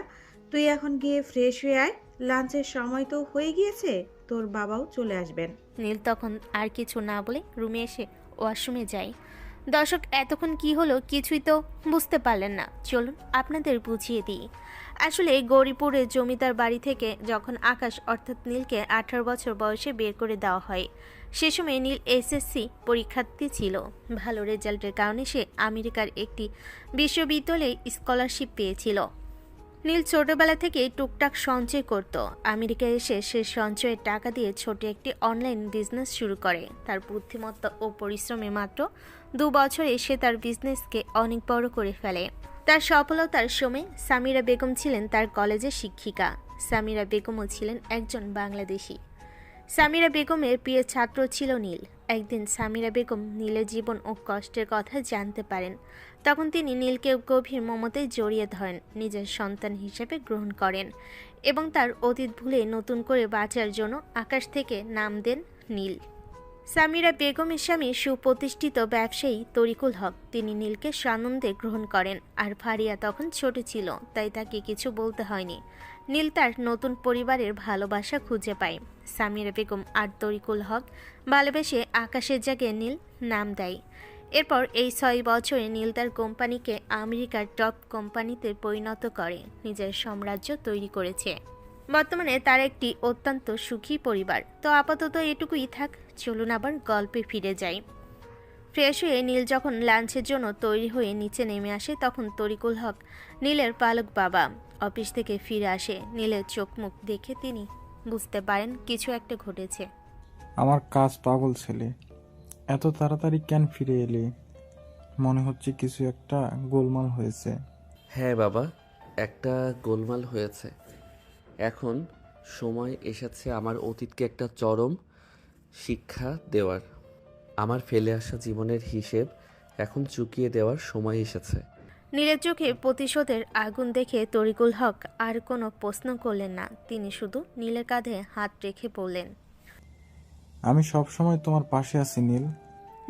তুই এখন গিয়ে ফ্রেশ হয়ে আয়, লাঞ্চের সময় তো হয়ে গিয়েছে, তোর বাবাও চলে আসবেন। নীল তখন আর কিছু না বলে রুমে এসে ওয়াশরুমে যায়। দর্শক, এতক্ষণ কি হলো কিছুই তো বুঝতে পারলেন না। চলুন আপনাদের বুঝিয়ে দিই। আসলে গৌরীপুরের জমিদার বাড়ি থেকে যখন আকাশ অর্থাৎ নীলকে 18 বছর বয়সে বের করে দেওয়া হয়, সে সময় নীল এসএসসি পরীক্ষার্থী ছিল। ভালো রেজাল্টের কারণে সে আমেরিকার একটি বিশ্ববিদ্যালয়ে স্কলারশিপ পেয়েছিল। নীল ছোটবেলা থেকে টুকটাক সঞ্চয় করত। আমেরিকায় এসে সে সঞ্চয়ের টাকা দিয়ে ছোট একটি অনলাইন বিজনেস শুরু করে। তার বুদ্ধিমত্তা ও পরিশ্রমে মাত্র 2 বছরে সে তার বিজনেসকে অনেক বড় করে ফেলে। তার সফলতার সময় সামিরা বেগম ছিলেন তার কলেজের শিক্ষিকা। সামিরা বেগমও ছিলেন একজন বাংলাদেশি। সামিরা বেগমের প্রিয় ছাত্র ছিল নীল। একদিন সামিরা বেগম নীলের জীবন ও কষ্টের কথা জানতে পারেন। তখন তিনি নীলকে গভীর মমতায় জড়িয়ে ধরেন, নিজের সন্তান হিসেবে গ্রহণ করেন এবং তার অতীত ভুলে নতুন করে বাঁচার জন্য আকাশ থেকে নাম দেন নীল। সামিরা বেগমের স্বামী সুপ্রতিষ্ঠিত ব্যবসায়ী তরিকুল হক। তিনি নীলকে সানন্দে গ্রহণ করেন। আর ফারিয়া তখন ছোট ছিল, তাই তাকে কিছু বলতে হয়নি। নীল তার নতুন পরিবারের ভালোবাসা খুঁজে পায়। সামিরা বেগম আর তরিকুল হক ভালোবেসে আকাশের জায়গায় নীল নাম দেয়। এরপর এই 6 বছরে নীল তার কোম্পানিকে আমেরিকার টপ কোম্পানিতে পরিণত করে নিজের সাম্রাজ্য তৈরি করেছে। বর্তমানে তার একটি অত্যন্ত সুখী পরিবার। তো আপাতত এটুকুই থাক, চলুন আবার গল্পে ফিরে যাই। ফ্রেশ হয়ে নীল যখন লাঞ্চের জন্য তৈরি হয়ে নিচে নেমে আসে, তখন তরিকুল হক নীলের পালক বাবা অফিস থেকে ফিরে আসে। নীলের চোখ মুখ দেখে তিনি বুঝতে পারেন কিছু একটা ঘটেছে। আমার কাজ পাগল ছেলে, এত তাড়াতাড়ি কেন ফিরে এলি? মনে হচ্ছে কিছু একটা গোলমাল হয়েছে। হ্যাঁ বাবা, একটা গোলমাল হয়েছে। এখন সময় এসেছে আমার অতীতকে একটা চরম শিক্ষা দেওয়ার। আমার ফেলে আসা জীবনের হিসেব এখন চুকিয়ে দেওয়ার সময় এসেছে। নীলের চোখে প্রতিশোধের আগুন দেখে তরিকুল হক আর কোনো প্রশ্ন করলেন না। তিনি শুধু নীলের কাঁধে হাত রেখে বললেন, আমি সবসময় তোমার পাশে আছি নীল।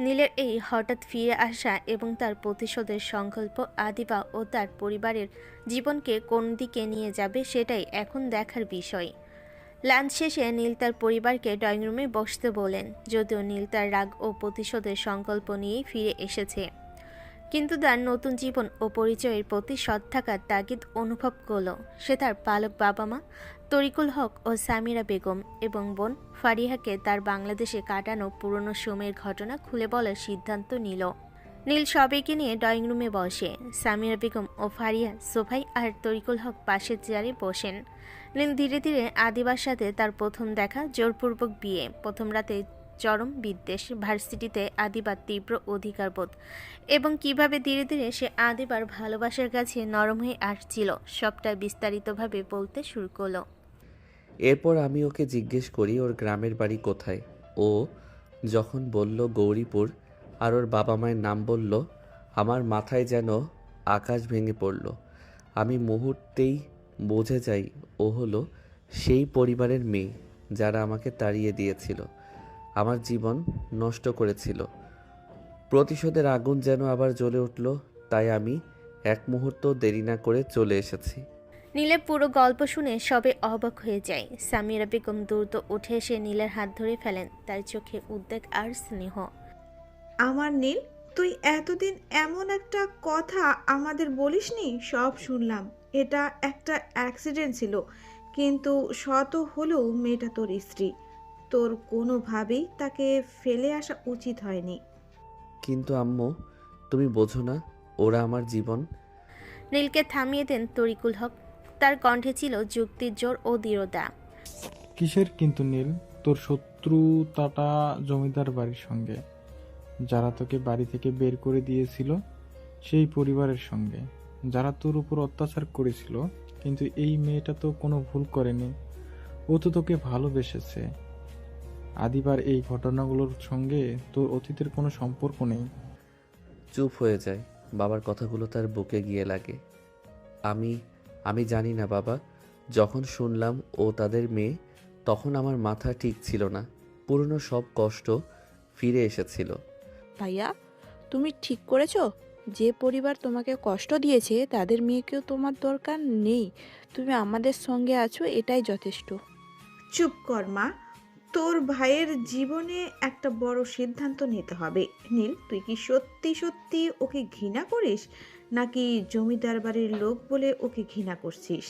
নীলের এই হঠাৎ ফিরে আসা এবং তার প্রতিশোধের সংকল্প আদিবা ও তার পরিবারের জীবনকে কোন দিকে নিয়ে যাবে সেটাই এখন দেখার বিষয়। লাঞ্চ শেষে নীল তার পরিবারকে ড্রয়িং রুমে বসতে বলেন। যদিও নীল তার রাগ ও প্রতিশোধের সংকল্প নিয়েই ফিরে এসেছে, কিন্তু তার নতুন জীবন ও পরিচয়ের প্রতি সৎ থাকার তাগিদ অনুভব করল। সে তার পালক বাবা মা তরিকুল হক ও সামিরা বেগম এবং বোন ফারিহাকে তার বাংলাদেশে কাটানো পুরনো সময়ের ঘটনা খুলে বলার সিদ্ধান্ত নিল। নীল সবাইকে নিয়ে ড্রয়িং রুমে বসে। সামিরা বেগম ও ফারিহা সোফায় আর তরিকুল হক পাশের চেয়ারে বসেন। নীল ধীরে ধীরে আদিবার সাথে তার প্রথম দেখা, জোরপূর্বক বিয়ে, প্রথম রাতে চরম বিদ্বেষ, ভার্সিটিতে আদিবার তীব্র অধিকারবোধ এবং কিভাবে ধীরে ধীরে সে আদিবার ভালোবাসার কাছে নরম হয়ে আসছিল, সবটা বিস্তারিতভাবে বলতে শুরু করলো। এরপর আমি ওকে জিজ্ঞেস করি ওর গ্রামের বাড়ি কোথায়। ও যখন বলল গৌরীপুর আর ওর বাবা মায়ের নাম বলল, আমার মাথায় যেন আকাশ ভেঙে পড়ল। আমি মুহূর্তেই বুঝে যাই ও হলো সেই পরিবারের মেয়ে যারা আমাকে তাড়িয়ে দিয়েছিল, আমার জীবন নষ্ট করেছিল। প্রতিশোধের আগুন যেন আবার জ্বলে উঠল, তাই আমি এক মুহূর্ত দেরি না করে চলে এসেছি। নীলের পুরো গল্প শুনে সবে অবাক হয়ে যায়। সামিরা বেগম দ্রুত উঠে এসে নীলের হাত ধরে ফেলেন, তার চোখে উদ্বেগ আর স্নেহ। আমার নীল, তুই এতদিন এমন একটা কথা আমাদের বলিসনি। সব শুনলাম, এটা একটা অ্যাক্সিডেন্ট ছিল, কিন্তু শত হলেও মেয়েটা তোর স্ত্রী। তোর কোনোভাবেই তাকে ফেলে আসা উচিত হয়নি। কিন্তু আম্মু, তুমি বোঝো না, ওরা আমার জীবন। নীলকে থামিয়ে দেন তরিকুল হক। তার কণ্ঠে ছিল যুক্তির জোর ও দৃঢ়তা। কিসের কিন্তু নীল? তোর শত্রুতাটা জমিদার বাড়ির সঙ্গে, যারা তোকে বাড়ি থেকে বের করে দিয়েছিল, সেই পরিবারের সঙ্গে, যারা তোর উপর অত্যাচার করেছিল। কিন্তু এই মেয়েটা তো কোনো ভুল করেনি, ও তো তোকে ভালোবেসেছে। আদিবার এই ঘটনাগুলোর সঙ্গে তোর অতীতের কোনো সম্পর্ক নেই। চুপ হয়ে যায়। বাবার কথাগুলো তার বুকে গিয়ে লাগে। আমি জানি না বাবা, যখন শুনলাম ও তাদের মেয়ে, তখন আমার মাথা ঠিক ছিল না। পুরনো সব কষ্ট ফিরে এসেছিল। ভাইয়া, তুমি ঠিক করেছো? যে পরিবার তোমাকে কষ্ট দিয়েছে তাদের মেয়েকেও তোমার দরকার নেই। তুমি আমাদের সঙ্গে আছো, এটাই যথেষ্ট। চুপ কর মা, তোর ভাইয়ের জীবনে একটা বড় সিদ্ধান্ত নিতে হবে। নীল, তুই কি সত্যি সত্যি ওকে ঘৃণা করিস, নাকি জমিদার বাড়ির লোক বলে ওকে ঘৃণা করছিস?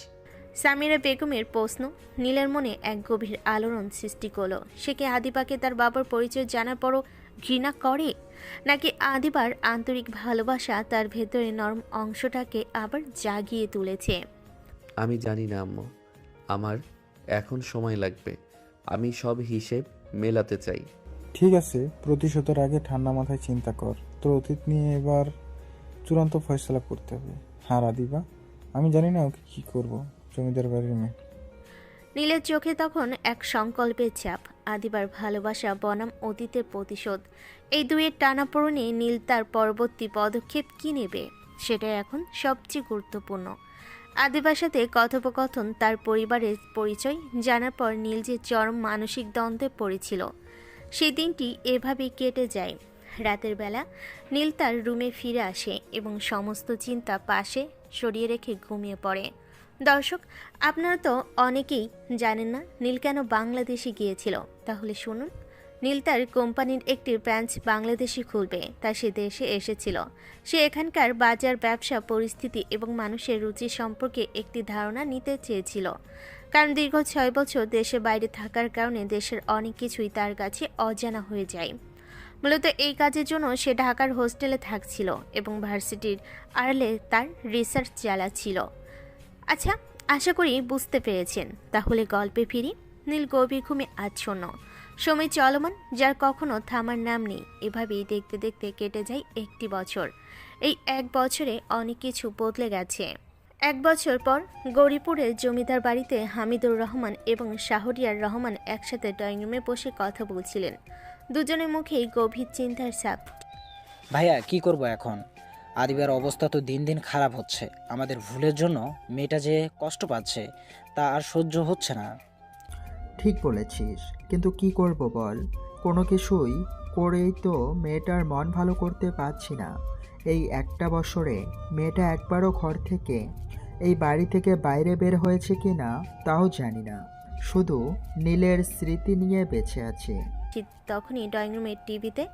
সামিরা বেগমের প্রশ্ন নীলের মনে এক গভীর আলোড়ন সৃষ্টি করল। সে কি আদিবাকে তার বাবার পরিচয় জানার পরও ঘৃণা করে, নাকি আদিবার আন্তরিক ভালোবাসা তার ভেতরে নরম অংশটাকে আবার জাগিয়ে তুলেছে? আমি জানি না আম্মু, আমার এখন সময় লাগবে। আমি সব হিসেব মেলাতে চাই। ঠিক আছে, প্রতিশোধের আগে ঠান্ডা মাথায় চিন্তা কর। তোর অতীত নিয়ে এবার চূড়ান্ত ফয়সলা করতে হবে। হ্যাঁ আদিবা, আমি জানি না ওকে কি করব, জমিদার বাড়ির মেয়ে। নীলের চোখে তখন এক সংকল্পের চাপ, আদিবার ভালোবাসা বনাম অতীতের প্রতিশোধ। এই দুইয়ের টানাপোড়েনে নীল তার পরবর্তী পদক্ষেপ কী নেবে, সেটাই এখন সবচেয়ে গুরুত্বপূর্ণ। আদিবার সাথে কথোপকথন, তার পরিবারের পরিচয় জানার পর নীল যে চরম মানসিক দ্বন্দ্বে পড়েছিল, সেই দিনটি এভাবেই কেটে যায়। রাতের বেলা নীল তার রুমে ফিরে আসে এবং সমস্ত চিন্তা পাশে সরিয়ে রেখে ঘুমিয়ে পড়ে। দর্শক, আপনারা তো অনেকেই জানেন না নীল কেন বাংলাদেশে গিয়েছিল। তাহলে শুনুন। নীল তার কোম্পানির একটি ব্রাঞ্চ বাংলাদেশে খুলবে, তা সে দেশে এসেছিল। সে এখানকার বাজার, ব্যবসা পরিস্থিতি এবং মানুষের রুচি সম্পর্কে একটি ধারণা নিতে চেয়েছিল। কারণ দীর্ঘ 6 বছর দেশের বাইরে থাকার কারণে দেশের অনেক কিছুই তার কাছে অজানা হয়ে যায়। মূলত এই কাজের জন্য সে ঢাকার হোস্টেলে থাকছিল এবং ভার্সিটির আড়ালে তার রিসার্চ চালাচ্ছিল। আচ্ছা, আশা করি বুঝতে পেরেছেন। তাহলে গল্পে ফিরি। নীল গভীর ঘুমে আচ্ছন্ন, সময় চলমান, যার কখনো থামার নাম নেই। এভাবেই দেখতে দেখতে কেটে যায় 1 বছর। এই 1 বছরে অনেক কিছু বদলে গেছে। 1 বছর পর গৌরীপুরের জমিদার বাড়িতে হামিদুর রহমান এবং শাহরিয়ার রহমান একসাথে ড্রয়িং রুমে বসে কথা বলছিলেন। দুজনের মুখেই গভীর চিন্তার ছাপ। ভাইয়া, কি করব এখন? আদিবার অবস্থা তো দিন দিন খারাপ হচ্ছে। আমাদের ভুলের জন্য মেয়েটা যে কষ্ট পাচ্ছে, তা আর সহ্য হচ্ছে না। ঠিক বলেছিস, কিন্তু কি করব বল? কোনো কিছুই করেই তো মেয়েটার মন ভালো করতে পারছি না। এই 1 বছরে মেয়েটা একবারও ঘর থেকে, এই বাড়ি থেকে বাইরে বের হয়েছে কি না তাও জানি না। শুধু নীলের স্মৃতি নিয়ে বেঁচে আছে। ঠিক তখনই ড্রয়িং রুমের টিভিতে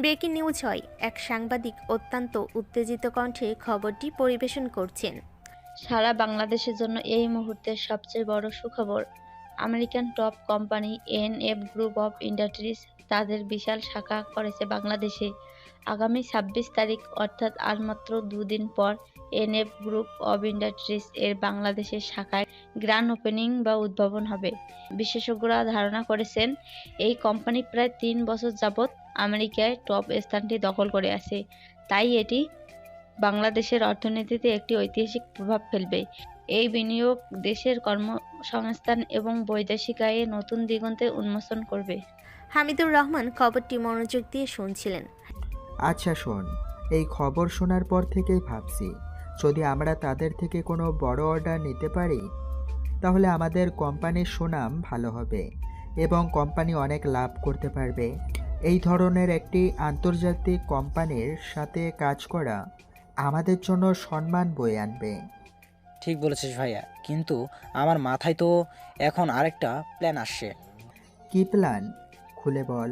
ব্রেকিং নিউজ হয়। এক সাংবাদিক অত্যন্ত উত্তেজিত কণ্ঠে খবরটি পরিবেশন করছেন। সারা বাংলাদেশের জন্য এই মুহূর্তের সবচেয়ে বড় সুখবর, American top company NF group of industries তাদের বিশাল শাখা করেছে বাংলাদেশে। আগামী 26 তারিখ অর্থাৎ আর মাত্র 2 দিন পর এনএফ গ্রুপ অব ইন্ডাস্ট্রিজ এর বাংলাদেশের শাখায় গ্র্যান্ড ওপেনিং বা উদ্ভাবন হবে। বিশেষজ্ঞরা ধারণা করেছেন এই কোম্পানি প্রায় 3 বছর যাবৎ আমেরিকায় টপ স্থানটি দখল করে আছে, তাই এটি বাংলাদেশের অর্থনীতিতে একটি ঐতিহাসিক প্রভাব ফেলবে। এই বিনিয়োগ দেশের কর্মসংস্থান এবং বৈদেশিক আয়ে নতুন দিগন্তে উন্মোচন করবে। হামিদুর রহমান খবরটি মনোযোগ দিয়ে শুনছিলেন। আচ্ছা শোন, এই খবর শোনার পর থেকেই ভাবছি, যদি আমরা তাদের থেকে কোনো বড় অর্ডার নিতে পারি তাহলে আমাদের কোম্পানির সুনাম ভালো হবে এবং কোম্পানি অনেক লাভ করতে পারবে। এই ধরনের একটি আন্তর্জাতিক কোম্পানির সাথে কাজ করা আমাদের জন্য সম্মান বয়ে আনবে। ঠিক বলেছিস ভাইয়া, কিন্তু আমার মাথায় তো এখন আরেকটা প্ল্যান আসছে। কি প্ল্যান? খুলে বল।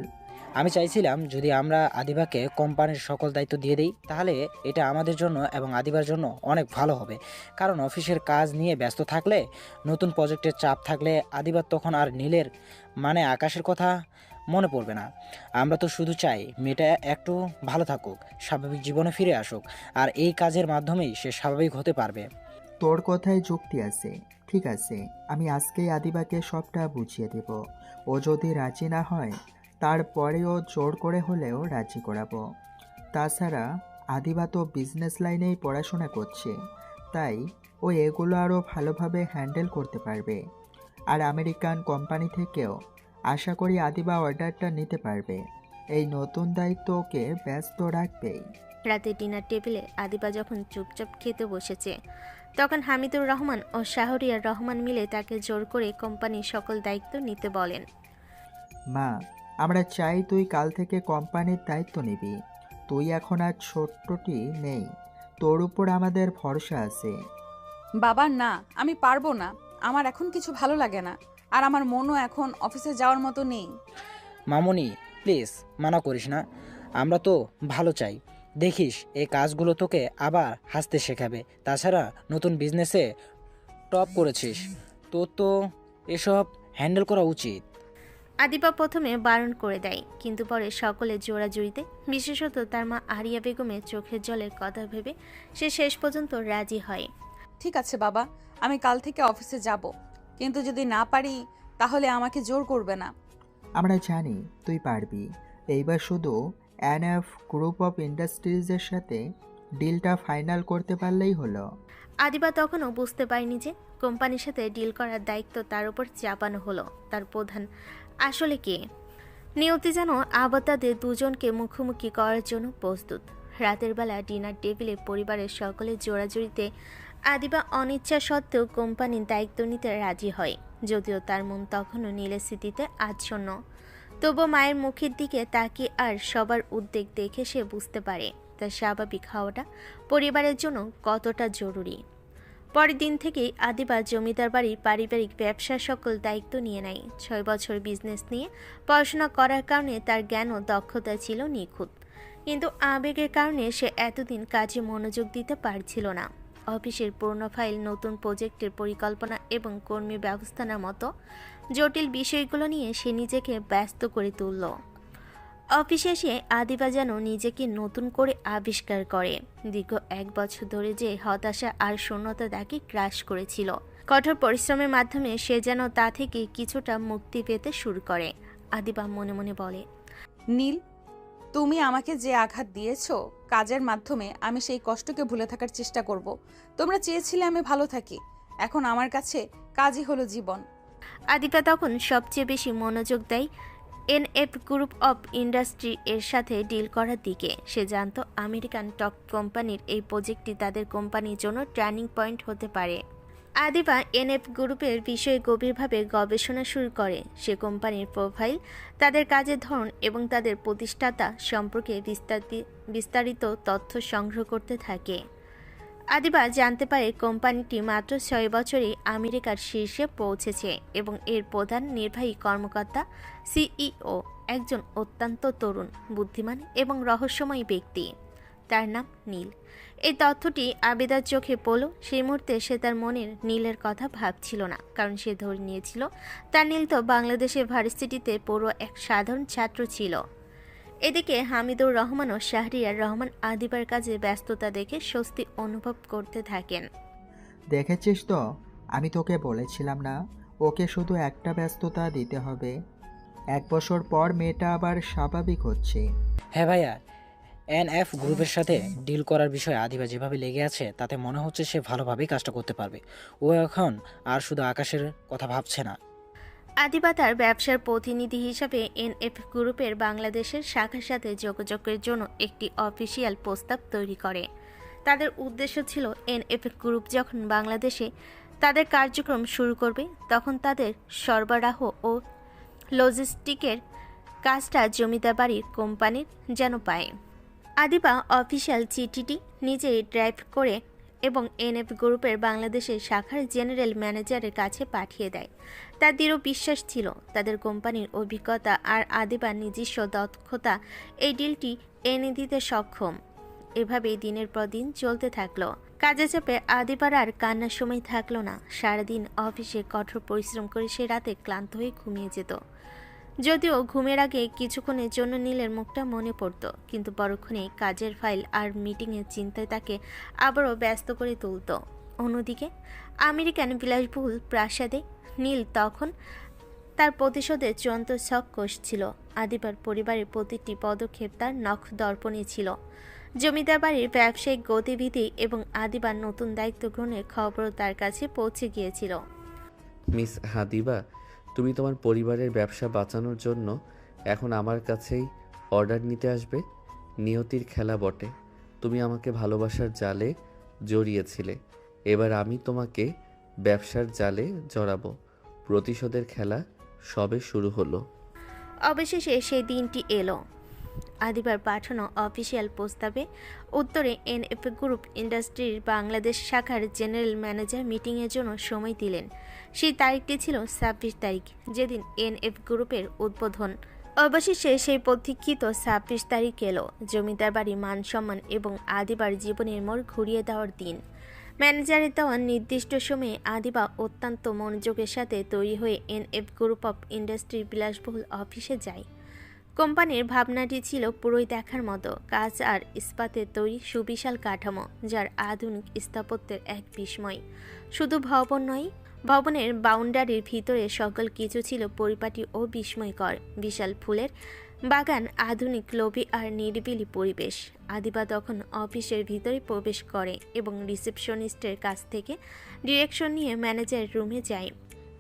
আমি চাইছিলাম যদি আমরা আদিবাকে কোম্পানির সকল দায়িত্ব দিয়ে দিই তাহলে এটা আমাদের জন্য এবং আদিবার জন্য অনেক ভালো হবে। কারণ অফিসের কাজ নিয়ে ব্যস্ত থাকলে, নতুন প্রজেক্টের চাপ থাকলে আদিবার তখন আর নীলের মানে আকাশের কথা মনে পড়বে না। আমরা তো শুধু চাই মেয়েটা একটু ভালো থাকুক, স্বাভাবিক জীবনে ফিরে আসুক, আর এই কাজের মাধ্যমেই সে স্বাভাবিক হতে পারবে। তোর কথায় যুক্তি আছে। ঠিক আছে, আমি আজকেই আদিবাকে সবটা বুঝিয়ে দেব। ও যদি রাজি না হয় তারপরেও জোর করে হলেও রাজি করাবো। তাছাড়া আদিবা তো বিজনেস লাইনেই পড়াশোনা করছে, তাই ও এগুলো আরও ভালোভাবে হ্যান্ডেল করতে পারবে। আর আমেরিকান কোম্পানি থেকেও আশা করি আদিবা অর্ডারটা নিতে পারবে। এই নতুন দায়িত্ব ওকে ব্যস্ত রাখবেই। রাতে ডিনার টেবিলে আদিবা যখন চুপচাপ খেতে বসেছে তখন হামিদুর রহমান ও শাহরিয়ার রহমান মিলে তাকে জোর করে কোম্পানির সকল দায়িত্ব নিতে বলেন। মা, আমরা চাই তুই কাল থেকে কোম্পানির দায়িত্ব নিবি। তুই এখন আর ছোট্টটি নেই, তোর উপর আমাদের ভরসা আছে। বাবা না, আমি পারবো না। আমার এখন কিছু ভালো লাগে না, আর আমার মনও এখন অফিসে যাওয়ার মতো নেই। মামুনি প্লিজ মানা করিস না, আমরা তো ভালো চাই। দেখিস এই কাজগুলো তোকে আবার হাসতে শেখাবে। তাছাড়া নতুন বিজনেসে টপ করেছিস, তোর তো এসব হ্যান্ডেল করা উচিত। আদিবা প্রথমে বারণ করে দেয়, কিন্তু পরে সকলে জোড়াজুড়িতে, বিশেষত তার মা আরিয়া বেগমের চোখের জলের কথা ভেবে সে শেষ পর্যন্ত রাজি হয়। ঠিক আছে বাবা, আমি কাল থেকে অফিসে যাব, কিন্তু যদি না পারি তাহলে আমাকে জোর করবে না। আমরা জানি তুই পারবি। এইবার শুধু এনএফ গ্রুপ অফ ইন্ডাস্ট্রিজের সাথে ডিলটা ফাইনাল করতে পারলেই হলো। আদিবা তখনও বুঝতে পারেনি যে কোম্পানির সাথে ডিল করার দায়িত্ব তার উপর চাপানো হলো। তার প্রধান আসলে কে? নিয়তি যেন আবার তাদের দুজনকে মুখোমুখি করার জন্য প্রস্তুত। রাতের বেলা ডিনার টেবিলে পরিবারের সকলে জোড়াজুড়িতে আদিবা অনিচ্ছা সত্ত্বেও কোম্পানির দায়িত্ব নিতে রাজি হয়, যদিও তার মন তখনও নীলের স্মৃতিতে আচ্ছন্ন। তবু মায়ের মুখের দিকে তাকিয়ে আর সবার উদ্বেগ দেখে সে বুঝতে পারে তার স্বাভাবিক হওয়াটা পরিবারের জন্য কতটা জরুরি। পরের দিন থেকেই আদিবা জমিদার বাড়ির পারিবারিক ব্যবসার সকল দায়িত্ব নিয়ে নেয়। 6 বছর বিজনেস নিয়ে পড়াশোনা করার কারণে তার জ্ঞান ও দক্ষতা ছিল নিখুঁত, কিন্তু আবেগের কারণে সে এতদিন কাজে মনোযোগ দিতে পারছিল না। অফিসের পুরনো ফাইল, নতুন প্রজেক্টের পরিকল্পনা এবং কর্মী ব্যবস্থার মতো জটিল বিষয়গুলো নিয়ে সে নিজেকে ব্যস্ত করে তুলল। অফিসে এসে আদিবা যেন নিজেকে নতুন করে আবিষ্কার করে। দীর্ঘ 1 বছর ধরে যে হতাশা আর শূন্যতা তাকে গ্রাস করেছিল, কঠোর পরিশ্রমের মাধ্যমে সে যেন তা থেকে কিছুটা মুক্তি পেতে শুরু করে। আদিবা মনে মনে বলে, নীল, তুমি আমাকে যে আঘাত দিয়েছো, কাজের মাধ্যমে আমি সেই কষ্টকে ভুলে থাকার চেষ্টা করব। তোমরা চেয়েছিলে আমি ভালো থাকি, এখন আমার কাছে কাজই হলো জীবন। আদিবা তখন সবচেয়ে বেশি মনোযোগ দেয় এনএফ গ্রুপ অফ ইন্ডাস্ট্রি এর সাথে ডিল করার দিকে। সে জানত আমেরিকান টপ কোম্পানির এই প্রজেক্টটি তাদের কোম্পানির জন্য টার্নিং পয়েন্ট হতে পারে। আদিবা এনএফ গ্রুপের বিষয়ে গভীরভাবে গবেষণা শুরু করে। সে কোম্পানির প্রোফাইল, তাদের কাজের ধরন এবং তাদের প্রতিষ্ঠাতা সম্পর্কে বিস্তারিত তথ্য সংগ্রহ করতে থাকে। আদিবা জানতে পারে কোম্পানিটি মাত্র 6 বছরেই আমেরিকার শীর্ষে পৌঁছেছে এবং এর প্রধান নির্বাহী কর্মকর্তা সিইও একজন অত্যন্ত তরুণ, বুদ্ধিমান এবং রহস্যময় ব্যক্তি। তার নাম নীল। এই তথ্যটি আবিদার চোখে পড়ল। সেই মুহূর্তে সে তার মনের নীলের কথা ভাবছিল না, কারণ সে ধরে নিয়েছিল তার নীল তো বাংলাদেশের ভার্সিটিতে পড়ুয়া এক সাধারণ ছাত্র ছিল। এদিকে হামিদুর রহমান ও শাহরিয়ার রহমান আদিবার কাজে ব্যস্ততা দেখে স্বস্তি অনুভব করতে থাকেন। দেখেছিস তো, আমি তোকে বলেছিলাম না, ওকে শুধু একটা ব্যস্ততা দিতে হবে। 1 বছর পর মেয়েটা আবার স্বাভাবিক হচ্ছে। হ্যাঁ ভাইয়া, এনএফ গ্রুপের সাথে ডিল করার বিষয়ে আদিবা যেভাবে লেগে আছে তাতে মনে হচ্ছে সে ভালোভাবেই কাজটা করতে পারবে। ও এখন আর শুধু আকাশের কথা ভাবছে না। আদিবা তার ব্যবসার প্রতিনিধি হিসাবে এনএফ গ্রুপের বাংলাদেশের শাখার সাথে যোগাযোগের জন্য একটি অফিসিয়াল প্রস্তাব তৈরি করে। তাদের উদ্দেশ্য ছিল এনএফ গ্রুপ যখন বাংলাদেশে তাদের কার্যক্রম শুরু করবে তখন তাদের সরবরাহ ও লজিস্টিকের কাজটা জমিদার বাড়ির কোম্পানির যেন পায়। আদিবা অফিসিয়াল চিঠিটি নিজেই ড্রাইভ করে এবং এনএফ গ্রুপের বাংলাদেশের শাখার জেনারেল ম্যানেজারের কাছে পাঠিয়ে দেয়। তার দৃঢ় বিশ্বাস ছিল তাদের কোম্পানির অভিজ্ঞতা আর আদিবার নিজস্ব দক্ষতা এই ডিলটি এনে দিতে সক্ষম। এভাবেই দিনের পর দিন চলতে থাকলো। কাজে চাপে আদিবার আর কান্নার সময় থাকলো না। সারাদিন অফিসে কঠোর পরিশ্রম করে সে রাতে ক্লান্ত হয়ে ঘুমিয়ে যেত। যদিও ঘুমের আগে কিছুক্ষণের জন্য নীলের মুখটা মনে পড়ত, কিন্তু পরক্ষণে কাজের ফাইল আর মিটিংয়ের চিন্তায় তাকে আবারও ব্যস্ত করে তুলত। অন্যদিকে আমেরিকান বিলাসবহুল প্রাসাদে নীল তখন তার প্রতিশোধের চূড়ান্ত ছক কষছিল। আদিবার পরিবারের প্রতিটি পদক্ষেপ তার নখ দর্পণে ছিল। জমিদার বাড়ির ব্যবসায়িক গতিবিধি এবং আদিবার নতুন দায়িত্ব গ্রহণের খবরও তার কাছে পৌঁছে গিয়েছিল। মিস আদিবা, তুমি তোমার পরিবারের ব্যবসা বাঁচানোর জন্য এখন আমার কাছেই অর্ডার নিতে আসবে। নিয়তির খেলা বটে। তুমি আমাকে ভালোবাসার জালে জড়িয়েছিলে, এবার আমি তোমাকে ব্যবসার জালে জড়াবো। প্রতিশোধের খেলা সবে শুরু হলো। অবশেষে সেই দিনটি এলো। আদিবার পাঠানো অফিসিয়াল প্রস্তাবে উত্তরে এনএফ গ্রুপ ইন্ডাস্ট্রির বাংলাদেশ শাখার জেনারেল ম্যানেজার মিটিংয়ের জন্য সময় দিলেন। সেই তারিখটি ছিল 26 তারিখ, যেদিন এনএফ গ্রুপের উদ্বোধন। অবশেষে সেই প্রতীক্ষিত 26 তারিখ এলো। জমিদার বাড়ি, মান সম্মান এবং আদিবার জীবনের মোড় ঘুরিয়ে দেওয়ার দিন। ম্যানেজারের দেওয়া নির্দিষ্ট সময়ে আদিবা অত্যন্ত মনোযোগের সাথে তৈরি হয়ে এনএফ গ্রুপ অফ ইন্ডাস্ট্রির বিলাসবহুল অফিসে যায়। কোম্পানির ভাবনাটি ছিল পুরোই দেখার মতো। কাঁচ আর ইস্পাতের তৈরি সুবিশাল কাঠামো, যার আধুনিক স্থাপত্যের এক বিস্ময়। শুধু ভবন নয়, ভবনের বাউন্ডারির ভিতরে সকল কিছু ছিল পরিপাটি ও বিস্ময়কর। বিশাল ফুলের বাগান, আধুনিক লবি আর নিরিবিলি পরিবেশ। আদিবা তখন অফিসের ভিতরে প্রবেশ করে এবং রিসেপশনিস্টের কাছ থেকে ডিরেকশন নিয়ে ম্যানেজারের রুমে যায়।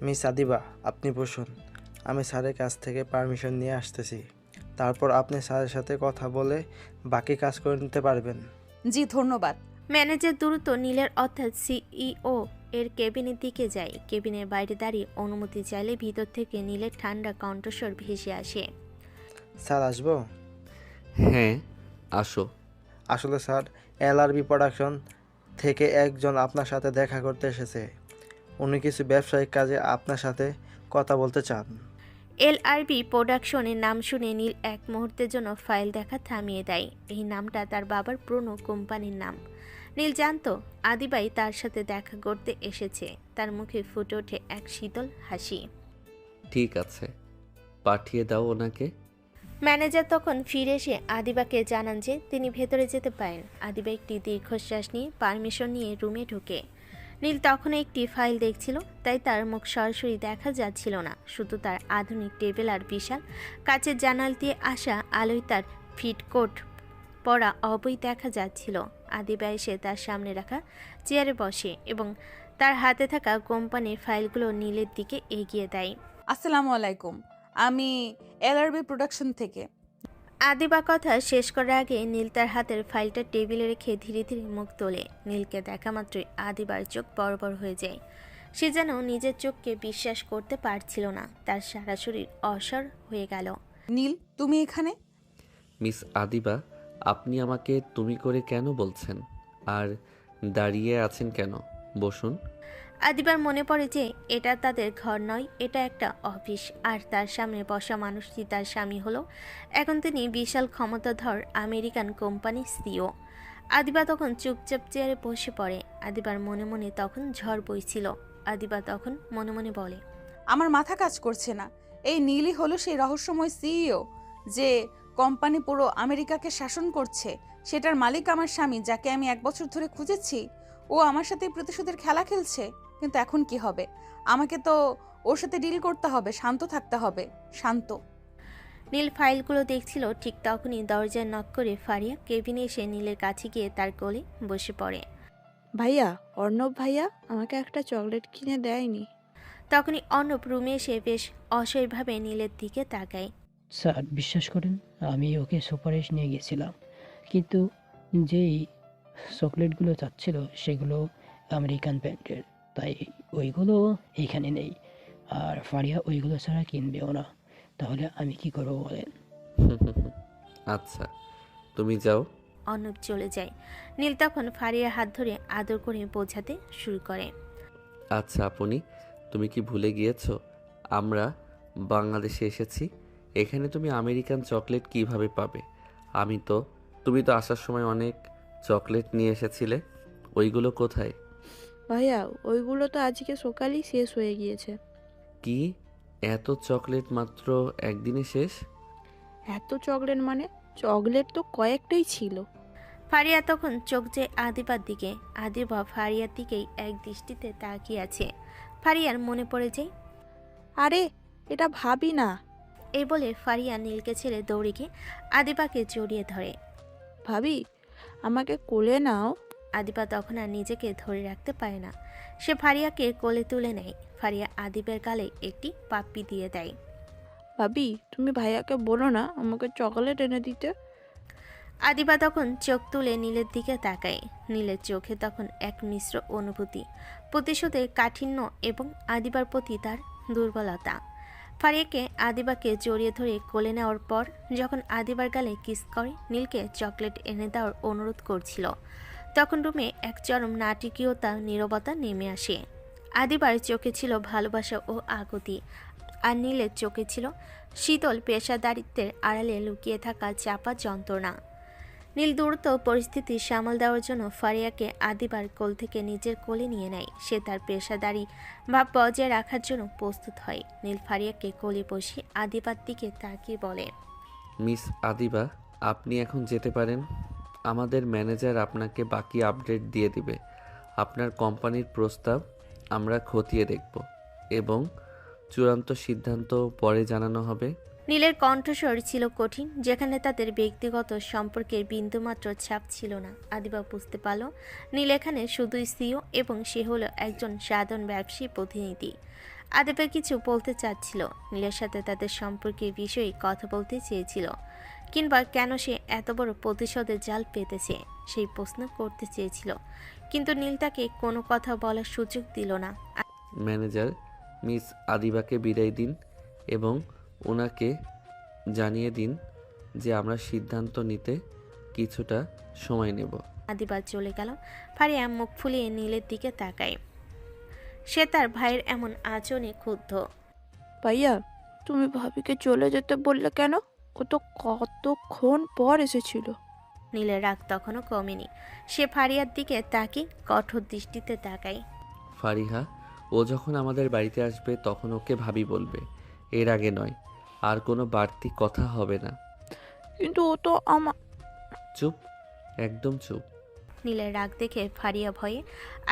মিস আদিবা, আপনি বসুন। আমি স্যারের কাছ থেকে পারমিশন নিয়ে আসতেছি। তারপর আপনি স্যারের সাথে কথা বলে বাকি কাজ করে নিতে পারবেন। জি ধন্যবাদ। ম্যানেজার দ্রুত নীলের অর্থাৎ সিইও এর কেবিনের দিকে যায়। কেবিনের বাইরে দাঁড়িয়ে অনুমতি চাইলে ভিতর থেকে নীলের ঠান্ডা কণ্ঠস্বর ভেসে আসে। স্যার, আসবো? হ্যাঁ, আসো। আসলে স্যার, এলআরবি প্রোডাকশন থেকে একজন আপনার সাথে দেখা করতে এসেছে। উনি কিছু ব্যবসায়িক কাজে আপনার সাথে কথা বলতে চান। এলআরবি প্রোডাকশনের নাম শুনে নীল এক মুহূর্তের জন্য ফাইল দেখা থামিয়ে দেয়। এই নামটা তার বাবার পুরনো কোম্পানির নাম। নীল জানতো আদিবাই তার সাথে দেখা করতে এসেছে। তার মুখে ফুটে ওঠে এক শীতল হাসি। ঠিক আছে, পাঠিয়ে দাও ওনাকে। ম্যানেজার তখন ফিরে এসে আদিবাকে জানান যে তিনি ভেতরে যেতে পারেন। আদিবা একটি দীর্ঘশ্বাস নিয়ে পারমিশন নিয়ে রুমে ঢুকে। নীল তখন একটি ফাইল দেখছিল, তাই তার মুখ সরাসরি দেখা যাচ্ছিল না। শুধু তার আধুনিক টেবিল আর বিশাল কাচের জানাল দিয়ে আসা আলোয় তার ফিটকোট পরা অবই দেখা যাচ্ছিল। আদিবা এসে তার সামনে রাখা চেয়ারে বসে এবং তার হাতে থাকা কোম্পানির ফাইলগুলো নীলের দিকে এগিয়ে দেয়। আসসালামু আলাইকুম, আমি এলআরবি প্রোডাকশন থেকে। আদিবা কথা শেষ করার আগে নীল তার হাতের ফাইলটা টেবিলে রেখে ধীরে ধীরে মুখ তোলে। নীলকে দেখা মাত্রই আদিবার চোখ বড় বড় হয়ে যায়। সে যেন নিজের চোখকে বিশ্বাস করতে পারছিল না। তার সারা শরীর অসর হয়ে গেল। নীল, তুমি এখানে? মিস আদিবা, আপনি আমাকে তুমি করে কেন বলছেন? আর দাঁড়িয়ে আছেন কেন? বসুন। আদিবার মনে পড়ে যে এটা তাদের ঘর নয়, এটা একটা অফিস। আর তার সামনে বসা মানুষটি তার স্বামী হলো। এখন তিনি বিশাল ক্ষমতাধর আমেরিকান কোম্পানির সিইও। আদিবা তখন চুপচাপ চেয়ারে বসে পড়ে। আদিবার মনে মনে তখন ঝড় বইছিল। আদিবা তখন মনে মনে বলে, আমার মাথা কাজ করছে না। এই নীলই হলো সেই রহস্যময় সিইও যে কোম্পানি পুরো আমেরিকাকে শাসন করছে। সেটার মালিক আমার স্বামী, যাকে আমি 1 বছর ধরে খুঁজেছি। ও আমার সাথে প্রতিশোধের খেলা খেলছে। কিন্তু এখন কি হবে? আমাকে তো ওর সাথে ডিল করতে হবে, শান্ত থাকতে হবে। শান্ত। নীল ফাইলগুলো দেখছিল। ঠিক তখনই দরজায় নক করে ফারিয়া কেবিনে এসে নীলের কাছে গিয়ে তার কোলে বসে পড়ে। ভাইয়া, অর্ণব ভাইয়া আমাকে একটা চকলেট কিনে দেয়নি। তখনই অর্ণব রুমে এসে বেশ অসহায়ভাবে নীলের দিকে তাকায়। স্যার বিশ্বাস করেন, আমি ওকে সুপারিশ নিয়ে গেছিলাম, কিন্তু যেই চকলেটগুলো চাচ্ছিল সেগুলো আমেরিকান ব্র্যান্ডের, তাই ওইগুলো এইখানে নেই। আর ফারিয়া ওইগুলো ছাড়া কিনবেও না। তাহলে আমি কি করবো বলেন? আচ্ছা, তুমি যাও। অর্ণব চলে যায়। নীল তখন ফারিয়ার হাত ধরে আদর করে বোঝাতে শুরু করে। আচ্ছা আপনি, তুমি কি ভুলে গিয়েছো আমরা বাংলাদেশে এসেছি? এখানে তুমি আমেরিকান চকলেট কিভাবে পাবে? তুমি তো আসার সময় অনেক চকলেট নিয়ে এসেছিলে, ওইগুলো কোথায়? ভাইয়া ওইগুলো তো আজকে সকালেই শেষ হয়ে গিয়েছে। কি, এত চকলেট মাত্র একদিনে শেষ? এত চকলেট মানে? চকলেট তো কয়েকটাই ছিল। ফারিয়া তখন চোখ যে আদিবার দিকে, আদিবা ফারিয়ার দিকেই এক দৃষ্টিতে তাকিয়ে আছে। ফারিয়ার মনে পড়ে যায়, আরে এটা ভাবি না। এই বলে ফারিয়া নীলকে ছেড়ে দৌড়ে গিয়ে আদিবাকে জড়িয়ে ধরে। ভাবি আমাকে কোলে নাও। আদিবা তখন আর নিজেকে ধরে রাখতে পারে না, সে ফারিয়াকে কোলে তুলে নেয়। ফারিয়া আদিবের গালে একটি পাপ্পি দিয়ে দেয়। ভাবি তুমি ভাইয়াকে বলো না আমাকে চকলেট এনে দিতে। আদিবা তখন চোখ তুলে নীলের দিকে তাকায়। নীলের চোখে তখন এক মিশ্র অনুভূতি, প্রতিশোধের কাঠিন্য এবং আদিবার প্রতি তার দুর্বলতা। ফারিয়াকে আদিবাকে জড়িয়ে ধরে কোলে নেওয়ার পর যখন আদিবার গালে কিস করে নীলকে চকলেট এনে দেওয়ার অনুরোধ করছিল, তখন রুমে এক চরম নাটকীয়তা নীরবতা নেমে আসে। আদিবার চোখে ছিল ভালোবাসা ও আকুতি, আর নীলের চোখে ছিল শীতল পেশাদারিত্বের আড়ালে লুকিয়ে থাকা চাপা যন্ত্রণা। নীল দ্রুত পরিস্থিতি সামাল দেওয়ার জন্য ফারিয়াকে আদিবার কোল থেকে নিজের কোলে নিয়ে নেয়। সে তার পেশাদারি ভাব বজায় রাখার জন্য প্রস্তুত হয়। নীল ফারিয়াকে কোলে বসে আদিবার দিকে তাকিয়ে বলে, মিস আদিবা, আপনি এখন যেতে পারেন। আমাদের ম্যানেজার আপনাকে বাকি আপডেট দিয়ে দিবে। আপনার কোম্পানির প্রস্তাব আমরা খতিয়ে দেখব এবং চূড়ান্ত সিদ্ধান্ত পরে জানানো হবে। নীলের কণ্ঠস্বর ছিল কঠিন, যেখানে তাদের ব্যক্তিগত সম্পর্কের বিন্দুমাত্র ছাপ ছিল না। আদিবা বুঝতে পারল নীল এখানে শুধুই সিও এবং সে হলো একজন সাধারণ ব্যবসায়ী প্রতিনিধি। আদিবা কিছু বলতে চাচ্ছিল, নীলের সাথে তাদের সম্পর্কের বিষয়ে কথা বলতে চেয়েছিল, কিংবা কেন সে এত বড় প্রতিশোধের জাল পেতেছে সেই প্রশ্ন করতে চেয়েছিল, কিন্তু নীল তাকে কোনো কথা বলার সুযোগ দিল না। ম্যানেজার, মিস আদিবাকে বিদায় দিন এবং ওনাকে জানিয়ে দিন যে আমরা সিদ্ধান্ত নিতে কিছুটা সময় নেব। আদিবা চলে গেল। ফারিয়া মুখ ফুলিয়ে নীলের দিকে তাকায়। সে তার ভাইয়ের এমন আচরণে ক্ষুব্ধ। ভাইয়া তুমি ভাবিকে চলে যেতে বললে কেন? ও তো কতক্ষণ পর এসেছিল। নীলের রাগ তখনও কমেনি। সে ফারিয়ার দিকে তাকিয়ে কঠোর দৃষ্টিতে তাকায়। ফারিহা, ও যখন আমাদের বাড়িতে আসবে তখন ওকে ভাবি বলবে, এর আগে নয়। আর কোনো বাড়তি কথা হবে না। কিন্তু ও তো চুপ, একদম চুপ। নীলের রাগ দেখে ফারিয়া ভয়ে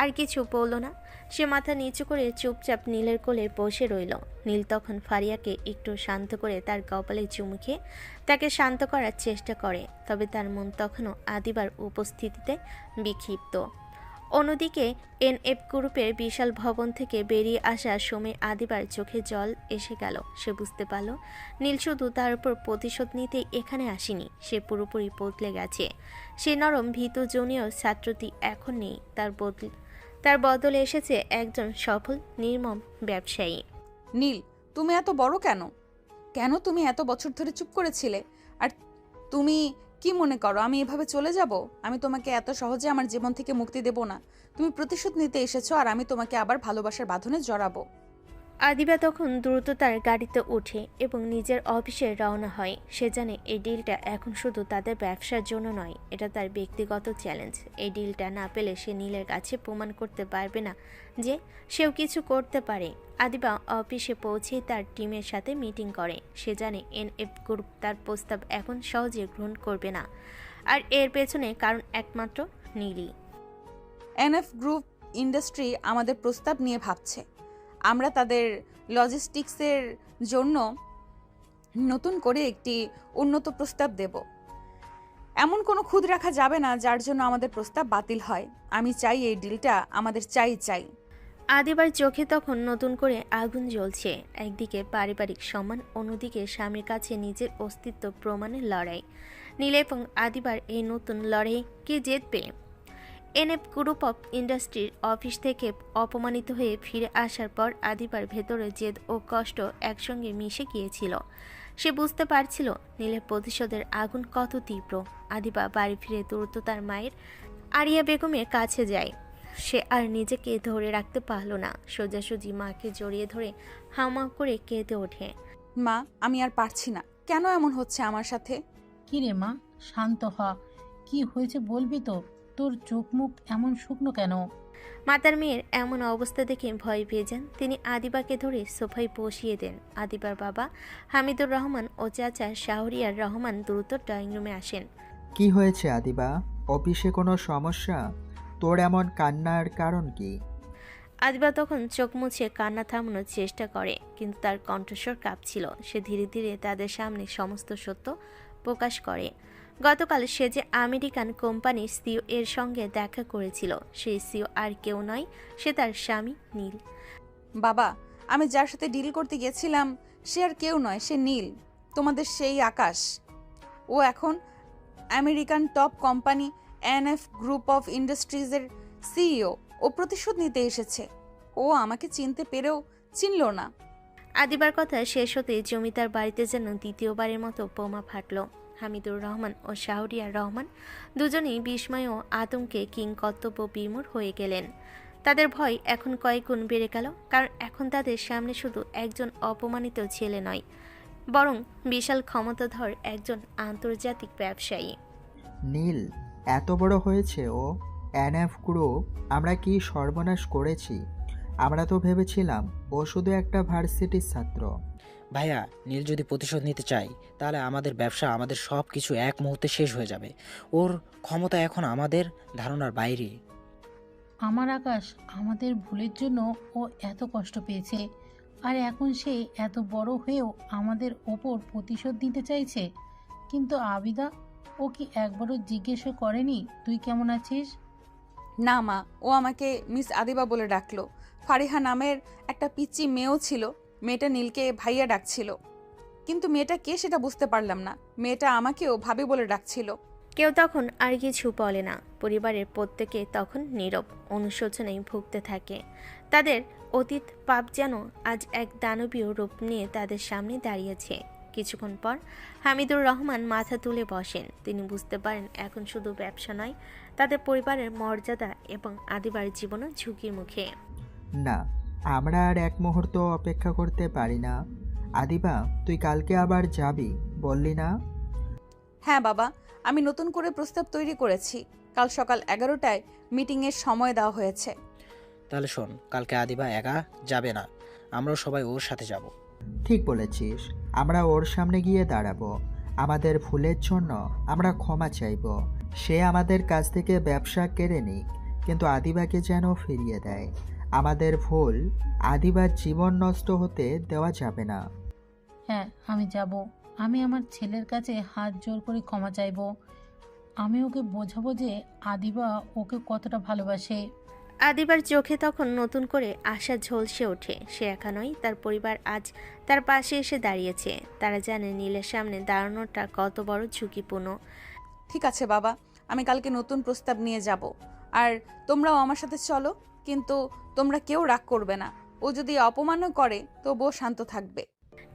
আর কিছু বলল না। সে মাথা নিচু করে চুপচাপ নীলের কোলে বসে রইল। নীল তখন ফারিয়াকে একটু শান্ত করে তার কপালে চুমু খেয়ে তাকে শান্ত করার চেষ্টা করে, তবে তার মন তখনও আদিবার উপস্থিতিতে বিক্ষিপ্ত। অন্যদিকে এনএফ গ্রুপের বিশাল ভবন থেকে বেরিয়ে আসা সময় আদিবার চোখে জল এসে গেল। সে বুঝতে পারল নীল শুধু তার উপর প্রতিশোধ নিতে এখানে আসেনি, সে পুরোপুরি বদলে গেছে। সে নরম ভীতু জুনিয়র ছাত্রটি এখন নেই, তার বদলে এসেছে একজন সফল নির্মম ব্যবসায়ী। নীল, তুমি এত বড় কেন? কেন তুমি এত বছর ধরে চুপ করেছিলে? আর তুমি কি মনে করো আমি এভাবে চলে যাব? আমি তোমাকে এত সহজে আমার জীবন থেকে মুক্তি দেব না। তুমি প্রতিশোধ নিতে এসেছো আর আমি তোমাকে আবার ভালোবাসার বাঁধনে জড়াবো। আদিবা তখন দ্রুত তার গাড়িতে ওঠে এবং নিজের অফিসে রওনা হয়। সে জানে এই ডিলটা এখন শুধু তাদের ব্যবসার জন্য নয়, এটা তার ব্যক্তিগত চ্যালেঞ্জ। এই ডিলটা না পেলে সে নীলের কাছে প্রমাণ করতে পারবে না যে সেও কিছু করতে পারে। আদিবা অফিসে পৌঁছেই তার টিমের সাথে মিটিং করে। সে জানে এনএফ গ্রুপ তার প্রস্তাব এখন সহজে গ্রহণ করবে না, আর এর পেছনে কারণ একমাত্র নীলই। এনএফ গ্রুপ ইন্ডাস্ট্রি আমাদের প্রস্তাব নিয়ে ভাবছে। আমরা তাদের লজিস্টিক্সের জন্য নতুন করে একটি উন্নত প্রস্তাব দেব। এমন কোনো খুঁত রাখা যাবে না যার জন্য আমাদের প্রস্তাব বাতিল হয়। আমি চাই এই ডিলটা আমাদের চাই। আদিবার চোখে তখন নতুন করে আগুন জ্বলছে। একদিকে পারিবারিক সম্মান, অন্যদিকে স্বামীর কাছে নিজের অস্তিত্ব প্রমাণের লড়াই। নীল এবং আদিবার এই নতুন লড়াই কে জিতবে? এনএফ গ্রুপ অফ ইন্ডাস্ট্রির অফিস থেকে অপমানিত হয়ে ফিরে আসার পর আদিবার ভেতরে জেদ ও কষ্ট একসঙ্গে মিশে গিয়েছিল। সে বুঝতে পারছিল নীলের প্রতিশোধের আগুন কত তীব্র। আদিবা বাড়ি ফিরে দ্রুত তার মায়ের আরিয়া বেগমের কাছে যায়। সে আর নিজেকে ধরে রাখতে পারল না, সোজাসুজি মাকে জড়িয়ে ধরে হাউমাউ করে কেঁদে ওঠে। মা, আমি আর পারছি না। কেন এমন হচ্ছে আমার সাথে? কি রে মা, শান্ত হ। কি হয়েছে বলবি তো? তোর চোখ মুখ এমন শুকনো কেন? মাতার মেয়ের এমন অবস্থা দেখে ভয় পেয়ে যান। তিনি আদিবাকে ধরে সোফায় বসিয়ে দেন। আদিবার বাবা হামিদুর রহমান ও চাচা শাহরিয়ার রহমান দ্রুত ড্রয়িং রুমে আসেন। কি হয়েছে আদিবা? অফিসে কোনো সমস্যা? তোর এমন কান্নার কারণ কি? আদিবা তখন চোখ মুছে কান্না থামানোর চেষ্টা করে, কিন্তু তার কণ্ঠস্বর কাঁপছিল। সে ধীরে ধীরে তাদের সামনে সমস্ত সত্য প্রকাশ করে। গতকাল সে যে আমেরিকান কোম্পানির সিও এর সঙ্গে দেখা করেছিল, সেই সিও আর কেউ নয়, সে তার স্বামী নীল। বাবা, আমি যার সাথে ডিল করতে গেছিলাম সে আর কেউ নয়, সে নীল, তোমাদের সেই আকাশ। ও এখন American top company NF group of ইন্ডাস্ট্রিজের সিইও। ও প্রতিশোধ নিতে এসেছে। ও আমাকে চিনতে পেরেও চিনল না। আদিবার কথা শেষ হতেই জমিদার বাড়িতে যেন দ্বিতীয়বারের মতো বোমা ফাটল। হামিদুর রহমান ও শাহরিয়ার রহমান দুজনেই বিস্ময় ও আতঙ্কে কিংকর্তব্য বিমূঢ় হয়ে গেলেন। তাদের ভয় এখন কয়েক গুণ বেড়ে গেল, কারণ এখন তাদের সামনে শুধু একজন অপমানিত ছেলে নয়, বরং বিশাল ক্ষমতাধর একজন আন্তর্জাতিক ব্যবসায়ী। নীল এত বড় হয়েছে ও। এনএফ গ্রুপ, আমরা কি সর্বনাশ করেছি? আমরা তো ভেবেছিলাম ও শুধু একটা ভার্সিটির ছাত্র। ভাইয়া, নীল যদি প্রতিশোধ নিতে চায় তাহলে আমাদের ব্যবসা, আমাদের সব কিছু এক মুহূর্তে শেষ হয়ে যাবে। ওর ক্ষমতা এখন আমাদের ধারণার বাইরে। আমার আকাশ, আমাদের ভুলের জন্য ও এত কষ্ট পেয়েছে, আর এখন সে এত বড় হয়েও আমাদের ওপর প্রতিশোধ নিতে চাইছে। কিন্তু আবিদা, ও কি একবারও জিজ্ঞেস করেনি তুই কেমন আছিস? না মা, ও আমাকে মিস আদিবা বলে ডাকলো। ফারিহা নামের একটা পিচ্চি মেয়েও ছিল। মেয়েটা নীলকে ভাইয়া ডাকছিল, কিন্তু মেয়েটা কে সেটা বুঝতে পারলাম না। মেয়েটা আমাকেও ভাবি বলে ডাকছিল। কেউ তখন আর কিছু বলে না। পরিবারের প্রত্যেকে তখন নীরব, অনুশোচনায় ভুগতে থাকে। তাদের অতীত পাপ যেন আজ এক দানবীয় রূপ নিয়ে তাদের সামনে দাঁড়িয়েছে। কিছুক্ষণ পর হামিদুর রহমান মাথা তুলে বসেন। তিনি বুঝতে পারেন এখন শুধু ব্যবসা নয়, তাদের পরিবারের মর্যাদা এবং আদিবার জীবনও ঝুঁকির মুখে। না, আমরা আর এক মুহূর্ত অপেক্ষা করতে পারি না। আদিবা, তুই কালকে আবার যাবি বললি না? হ্যাঁ বাবা, আমি নতুন করে প্রস্তাব তৈরি করেছি। কাল সকাল 11টায় মিটিংয়ের সময় দেওয়া হয়েছে। তাহলে শোন, কালকে আদিবা একা যাবে না, আমরাও সবাই ওর সাথে যাব। ঠিক বলেছিস, আমরা ওর সামনে গিয়ে দাঁড়াবো। আমাদের ভুলের জন্য আমরা ক্ষমা চাইব। সে আমাদের কাছ থেকে ব্যবসা কেড়ে নিক, কিন্তু আদিবাকে যেন ফিরিয়ে দেয়। আমাদের ভুল আদিবার জীবন নষ্ট হতে দেওয়া যাবে না। হ্যাঁ, আমি যাব। আমি আমার ছেলের কাছে হাত জোর করে ক্ষমা চাইব। আমি ওকে বোঝাবো যে আদিবা ওকে কতটা ভালোবাসে। আদিবার চোখে তখন নতুন করে আশা ঝলসে ওঠে। সে একা নয়, তার পরিবার আজ তার পাশে এসে দাঁড়িয়েছে। তারা জানে নীলের সামনে দাঁড়ানোটা কত বড় ঝুঁকিপূর্ণ। ঠিক আছে বাবা, আমি কালকে নতুন প্রস্তাব নিয়ে যাব, আর তোমরাও আমার সাথে চলো। কিন্তু তোমরা কেউ রাগ করবে না। ও যদি অপমানও করে তবুও শান্ত থাকবে।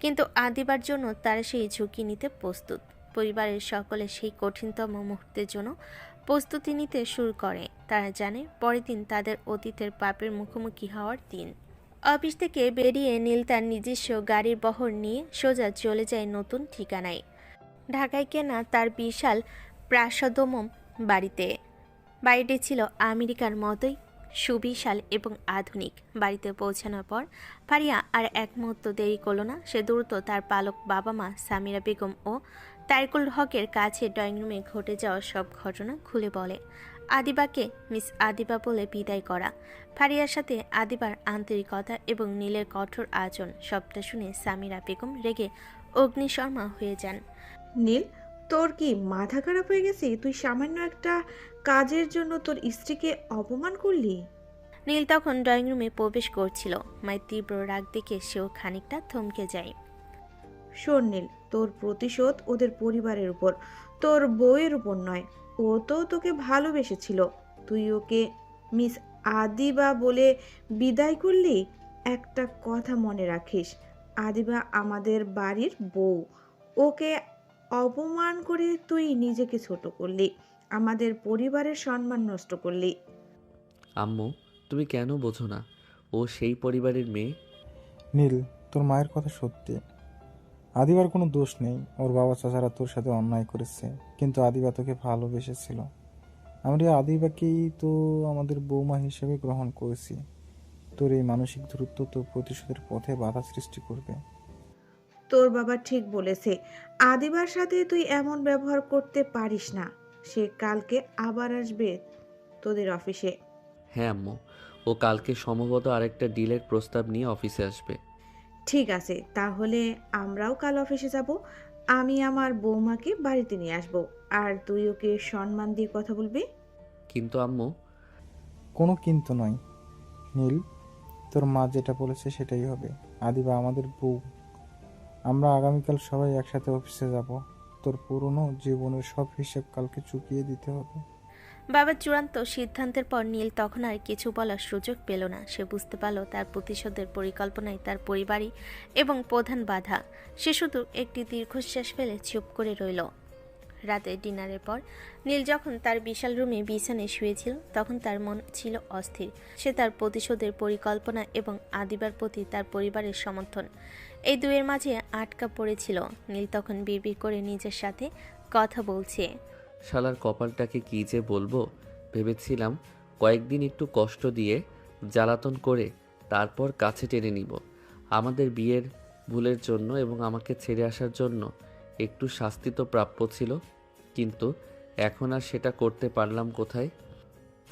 কিন্তু আদিবার জন্য তারা সেই ঝুঁকি নিতে প্রস্তুত। পরিবারের সকলে সেই কঠিনতম মুহূর্তের জন্য প্রস্তুতি নিতে শুরু করে। তারা জানে পরের দিন তাদের অতীতের পাপের মুখোমুখি হওয়ার দিন। অফিস থেকে বেরিয়ে নীল তার নিজস্ব গাড়ির বহর নিয়ে সোজা চলে যায় নতুন ঠিকানায়, ঢাকায় কেনা তার বিশাল প্রাসাদোম বাড়িতে। বাড়িটি ছিল আমেরিকার মতোই সুবিশাল এবং আধুনিক। বাড়িতে পৌঁছানোর পর ফারিয়া আর এক মুহূর্ত দেরি করল না। সে দ্রুত তার পালক বাবা মা সামিরা বেগম ও তারিকুল হকের কাছে ড্রয়িং রুমে ঘটে যাওয়া সব ঘটনা খুলে বলে। আদিবাকে মিস আদিবা বলে বিদায় করা, ফারিয়ার সাথে আদিবার আন্তরিকতা এবং নীলের কঠোর আচরণ সবটা শুনে সামিরা বেগম রেগে অগ্নিশর্মা হয়ে যান। নীল, তোর কি মাথা খারাপ হয়ে গেছে? তুই সামান্য একটা কাজের জন্য তোর স্ত্রীকে অপমান করলি? নীল তখন ড্রয়িং রুমে প্রবেশ করছিল। মায়ের তীব্র রাগ দেখে সেও খানিকটা থমকে যায়। শোন নীল, তোর প্রতিশোধ ওদের পরিবারের উপর, তোর বউয়ের উপর নয়। ও তো তোকে ভালোবেসেছিল, তুই ওকে মিস আদিবা বলে বিদায় করলি। একটা কথা মনে রাখিস, আদিবা আমাদের বাড়ির বউ। ওকে অপমান করে তুই নিজেকে ছোট করলি, আমাদের পরিবারের সম্মান নষ্ট করলি। আম্মু, তুমি কেন বোঝো না? ও সেই পরিবারের মেয়ে। নীল, তোর মায়ের কথা সত্যি। আদিবার কোনো দোষ নেই। ওর বাবা চাচারা তোর সাথে অন্যায় করেছে, কিন্তু আদিবা তোকে ভালোবেসেছিল। আমরা আদিবাকেই তো আমাদের বৌমা হিসেবে গ্রহণ করেছি। তোর এই মানসিক দূরত্ব তোর প্রতিশোধের পথে বাধা সৃষ্টি করবে। তোর বাবা ঠিক বলেছে, আদিবার সাথে তুই এমন ব্যবহার করতে পারিস না। সে কালকে আবার আসবে তোদের অফিসে। হ্যাঁ আম্মু, ও কালকে সম্ভবত আরেকটা ডিলের প্রস্তাব নিয়ে অফিসে আসবে। ঠিক আছে, তাহলে আমরাও কাল অফিসে যাব। আমি আমার বৌমাকে বাড়িতে নিয়ে আসব, আর তুই ওকে সম্মান দিয়ে কথা বলবি। কিন্তু আম্মু। কোনো কিন্তু নয় নীল, তোর মা যেটা বলেছে সেটাই হবে। আদিবা আমাদের বউ। আমরা আগামীকাল সবাই একসাথে অফিসে যাব। তোর পুরনো জীবনের সব হিসেব কালকে চুকিয়ে দিতে হবে। বাবার চূড়ান্ত সিদ্ধান্তের পর নীল তখন আর কিছু বলার সুযোগ পেল না। সে বুঝতে পারল তার প্রতিশোধের পরিকল্পনায় তার পরিবারই এবং প্রধান বাধা। সে শুধু একটি দীর্ঘশ্বাস ফেলে চুপ করে রইল। রাতে ডিনারের পর নীল যখন তার বিশাল রুমে বিছানায় শুয়েছিল, তখন তার মন ছিল অস্থির। সে তার প্রতিশোধের পরিকল্পনা এবং আদিবার প্রতি তার পরিবারের সমর্থন, এই দুয়ের মাঝে আটকা পড়েছিল। নীল তখন বিড়বিড় করে নিজের সাথে কথা বলছে। শালার কপালটাকে কি যে বলবো। ভেবেছিলাম কয়েকদিন একটু কষ্ট দিয়ে জ্বালাতন করে তারপর কাছে টেনে নিব। আমাদের বিয়ের ভুলের জন্য এবং আমাকে ছেড়ে আসার জন্য একটু শাস্তি তো প্রাপ্য ছিল, কিন্তু এখন আর সেটা করতে পারলাম কোথায়?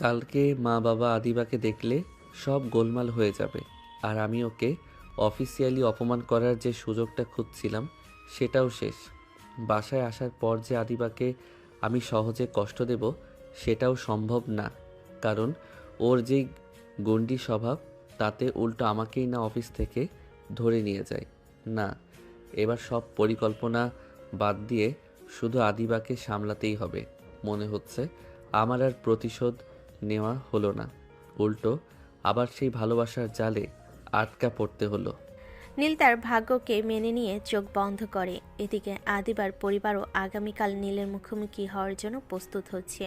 কালকে মা বাবা আদিবাকে দেখলে সব গোলমাল হয়ে যাবে, আর আমি ওকে অফিসিয়ালি অপমান করার যে সুযোগটা খুঁজছিলাম সেটাও শেষ। বাসায় আসার পর যে আদিবাকে আমি সহজে কষ্ট দেব সেটাও সম্ভব না, কারণ ওর যেই গণ্ডি স্বভাব তাতে উল্টো আমাকেই না অফিস থেকে ধরে নিয়ে যায়। না, এবার সব পরিকল্পনা বাদ দিয়ে শুধু আদিবাকে সামলাতেই হবে। মনে হচ্ছে আমার আর প্রতিশোধ নেওয়া হলো না, উল্টো আবার সেই ভালোবাসার জালে আটকা পড়তে হলো। নীল তার ভাগ্যকে মেনে নিয়ে চোখ বন্ধ করে। এদিকে আদিবার পরিবারও আগামীকাল নীলের মুখোমুখি হওয়ার জন্য প্রস্তুত হচ্ছে।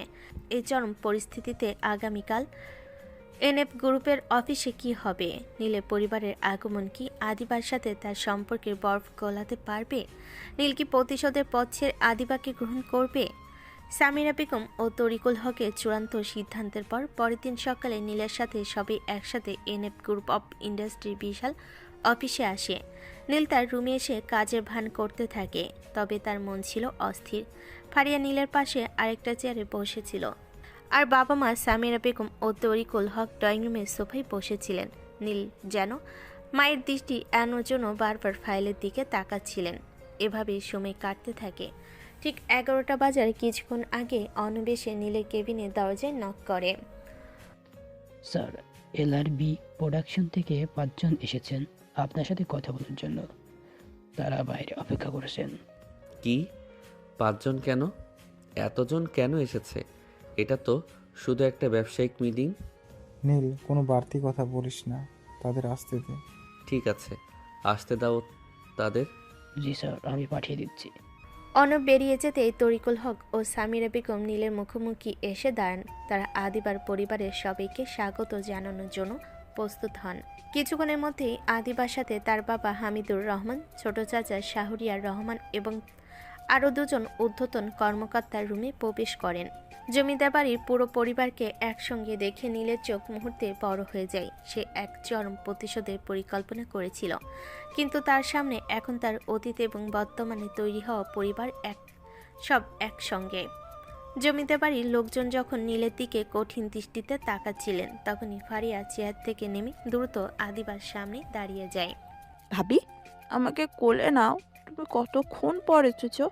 এই চরম পরিস্থিতিতে আগামীকাল এনএফ গ্রুপের অফিসে কি হবে? নীলের পরিবারের আগমন কি আদিবার সাথে তার সম্পর্কের বরফ গলাতে পারবে? নীল কি প্রতিশোধের পথ ছেড়ে আদিবাকে গ্রহণ করবে? সামিরা বেগম ও তরিকুল হকের চূড়ান্ত সিদ্ধান্তের পর পরের দিন সকালে নীলের সাথে সবাই একসাথে এনএফ গ্রুপ অফ ইন্ডাস্ট্রির বিশাল অফিসে আসে। নীল তার রুমে এসে কাজের ভান করতে থাকে, তবে তার মন ছিল অস্থির। ফারিয়া নীলের পাশে আরেকটা চেয়ারে বসেছিল, আর বাবা মা সামিরা বেগম ও তরিকুল হক ড্রয়িং রুমের সোফায় বসেছিলেন। নীল যেন মায়ের দৃষ্টি এড়ানোর জন্য বারবার ফাইলের দিকে তাকাচ্ছিলেন। এভাবেই সময় কাটতে থাকে। ঠিক 11টা বাজার কিছুক্ষণ আগে অনবেশে নীলের কেবিনে দরজায় নক করে। স্যার, এলআরবি প্রোডাকশন থেকে 5 জন এসেছেন আপনার সাথে কথা বলার জন্য। তারা বাইরে অপেক্ষা করেছেন। কি? 5 জন কেন? এতজন কেন এসেছে? এটা তো শুধু একটা ব্যবসায়িক মিটিং। নীল, কোনো বাড়তি কথা বলিস না, তাদের আসতে দে। ঠিক আছে, আসতে দাও তাদের। জি স্যার, আমি পাঠিয়ে দিচ্ছি। অনব বেরিয়ে যেতেই তরিকুল হক ও সামিরা বেগম নীলের মুখোমুখি এসে দাঁড়ান। তারা আদিবার পরিবারের সবাইকে স্বাগত জানানোর জন্য প্রস্তুত হন। কিছুক্ষণের মধ্যেই আদিবার সাথে তার বাবা হামিদুর রহমান, ছোট চাচা শাহরিয়ার রহমান এবং আরও 2 জন ঊর্ধ্বতন কর্মকর্তার রুমে প্রবেশ করেন। জমিদার বাড়ির পুরো পরিবারকে একসঙ্গে দেখে নীলের চোখ মুহূর্তে বড় হয়ে যায়। সে এক চরম প্রতিশোধের পরিকল্পনা করেছিল, কিন্তু তার সামনে এখন তার অতীত এবং বর্তমানে তৈরি হওয়া পরিবার সব একসঙ্গে। জমিদার বাড়ির লোকজন যখন নীলের দিকে কঠিন দৃষ্টিতে তাকাচ্ছিলেন, তখনই ফারিয়া চেয়ার থেকে নেমে দ্রুত আদিবার সামনে দাঁড়িয়ে যায়। ভাবি, আমাকে কোলে নাও, তুমি কতক্ষণ পর এসেছো?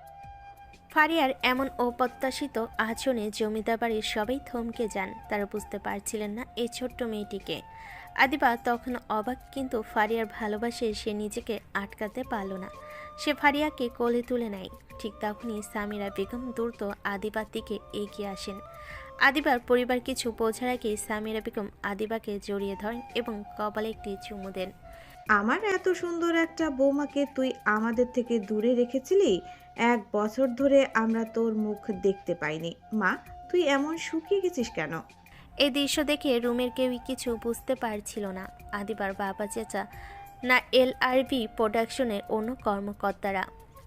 ফারিয়ার এমন অপ্রত্যাশিত আচরণে জমিদার বাড়ির সবাই থমকে যান। তারা বুঝতে পারছিলেন না এই ছোট্ট মেয়েটিকে। আদিবা তখন অবাক, কিন্তু ফারিয়ার ভালোবাসে সে নিজেকে আটকাতে পারল না। সে ফারিয়াকে কোলে তুলে নেয়। ঠিক তখনই সামিরা বেগম দ্রুত আদিবার দিকে এগিয়ে আসেন। আদিবার পরিবার কিছু বোঝার আগে সামিরা বেগম আদিবাকে জড়িয়ে ধরেন এবং কপালে একটি চুমু দেন। আমার এত সুন্দর একটা বৌমাকে তুই আমাদের থেকে দূরে রেখেছিলি। 1 বছর ধরে আমরা তোর মুখ দেখতে পাইনি। মা, তুই এমন শুকিয়ে গেছিস কেন? এই দৃশ্য দেখে রুমের কেউই কিছু বুঝতে পারছিল না। আদিবার বাবা, চেঁচা, না এলআরবি প্রোডাকশনের অন্য কর্মকর্তারা।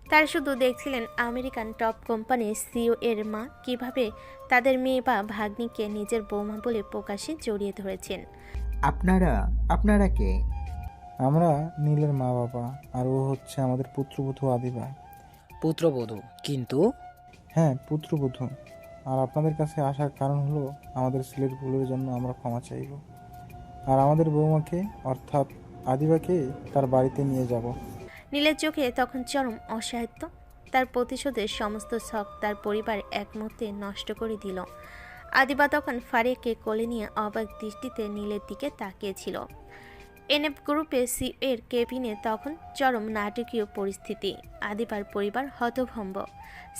তারা শুধু দেখছিলেন আমেরিকান টপ কোম্পানির সিইও এর মা কিভাবে তাদের মেয়ে বা ভাগ্নিকে নিজের বৌমা বলে প্রকাশ্যে জড়িয়ে ধরেছেন। আপনারা কে? আমরা নীলের মা বাবা, আর ও হচ্ছে আমাদের পুত্রবধূ আদিবা। পুত্রবধূ? কিন্তু হ্যাঁ, পুত্রবধূ। আর আপনাদের কাছে আসার কারণ হলো আমাদের ছেলের ভুলের জন্য আমরা ক্ষমা চাইব, আর আমাদের বৌমাকে অর্থাৎ আদিবাকে তার বাড়িতে নিয়ে যাব। নীলের চোখে তখন চরম অসহায়ত্ব। তার প্রতিশোধের সমস্ত শখ তার পরিবার এক মুহূর্তে নষ্ট করে দিল। আদিবা তখন ফারিয়াকে কোলে নিয়ে অবাক দৃষ্টিতে নীলের দিকে তাকিয়েছিল। এনএফ গ্রুপের সিইও এর কেবিনে তখন চরম নাটকীয় পরিস্থিতি। আদিবার পরিবার হতভম্ব।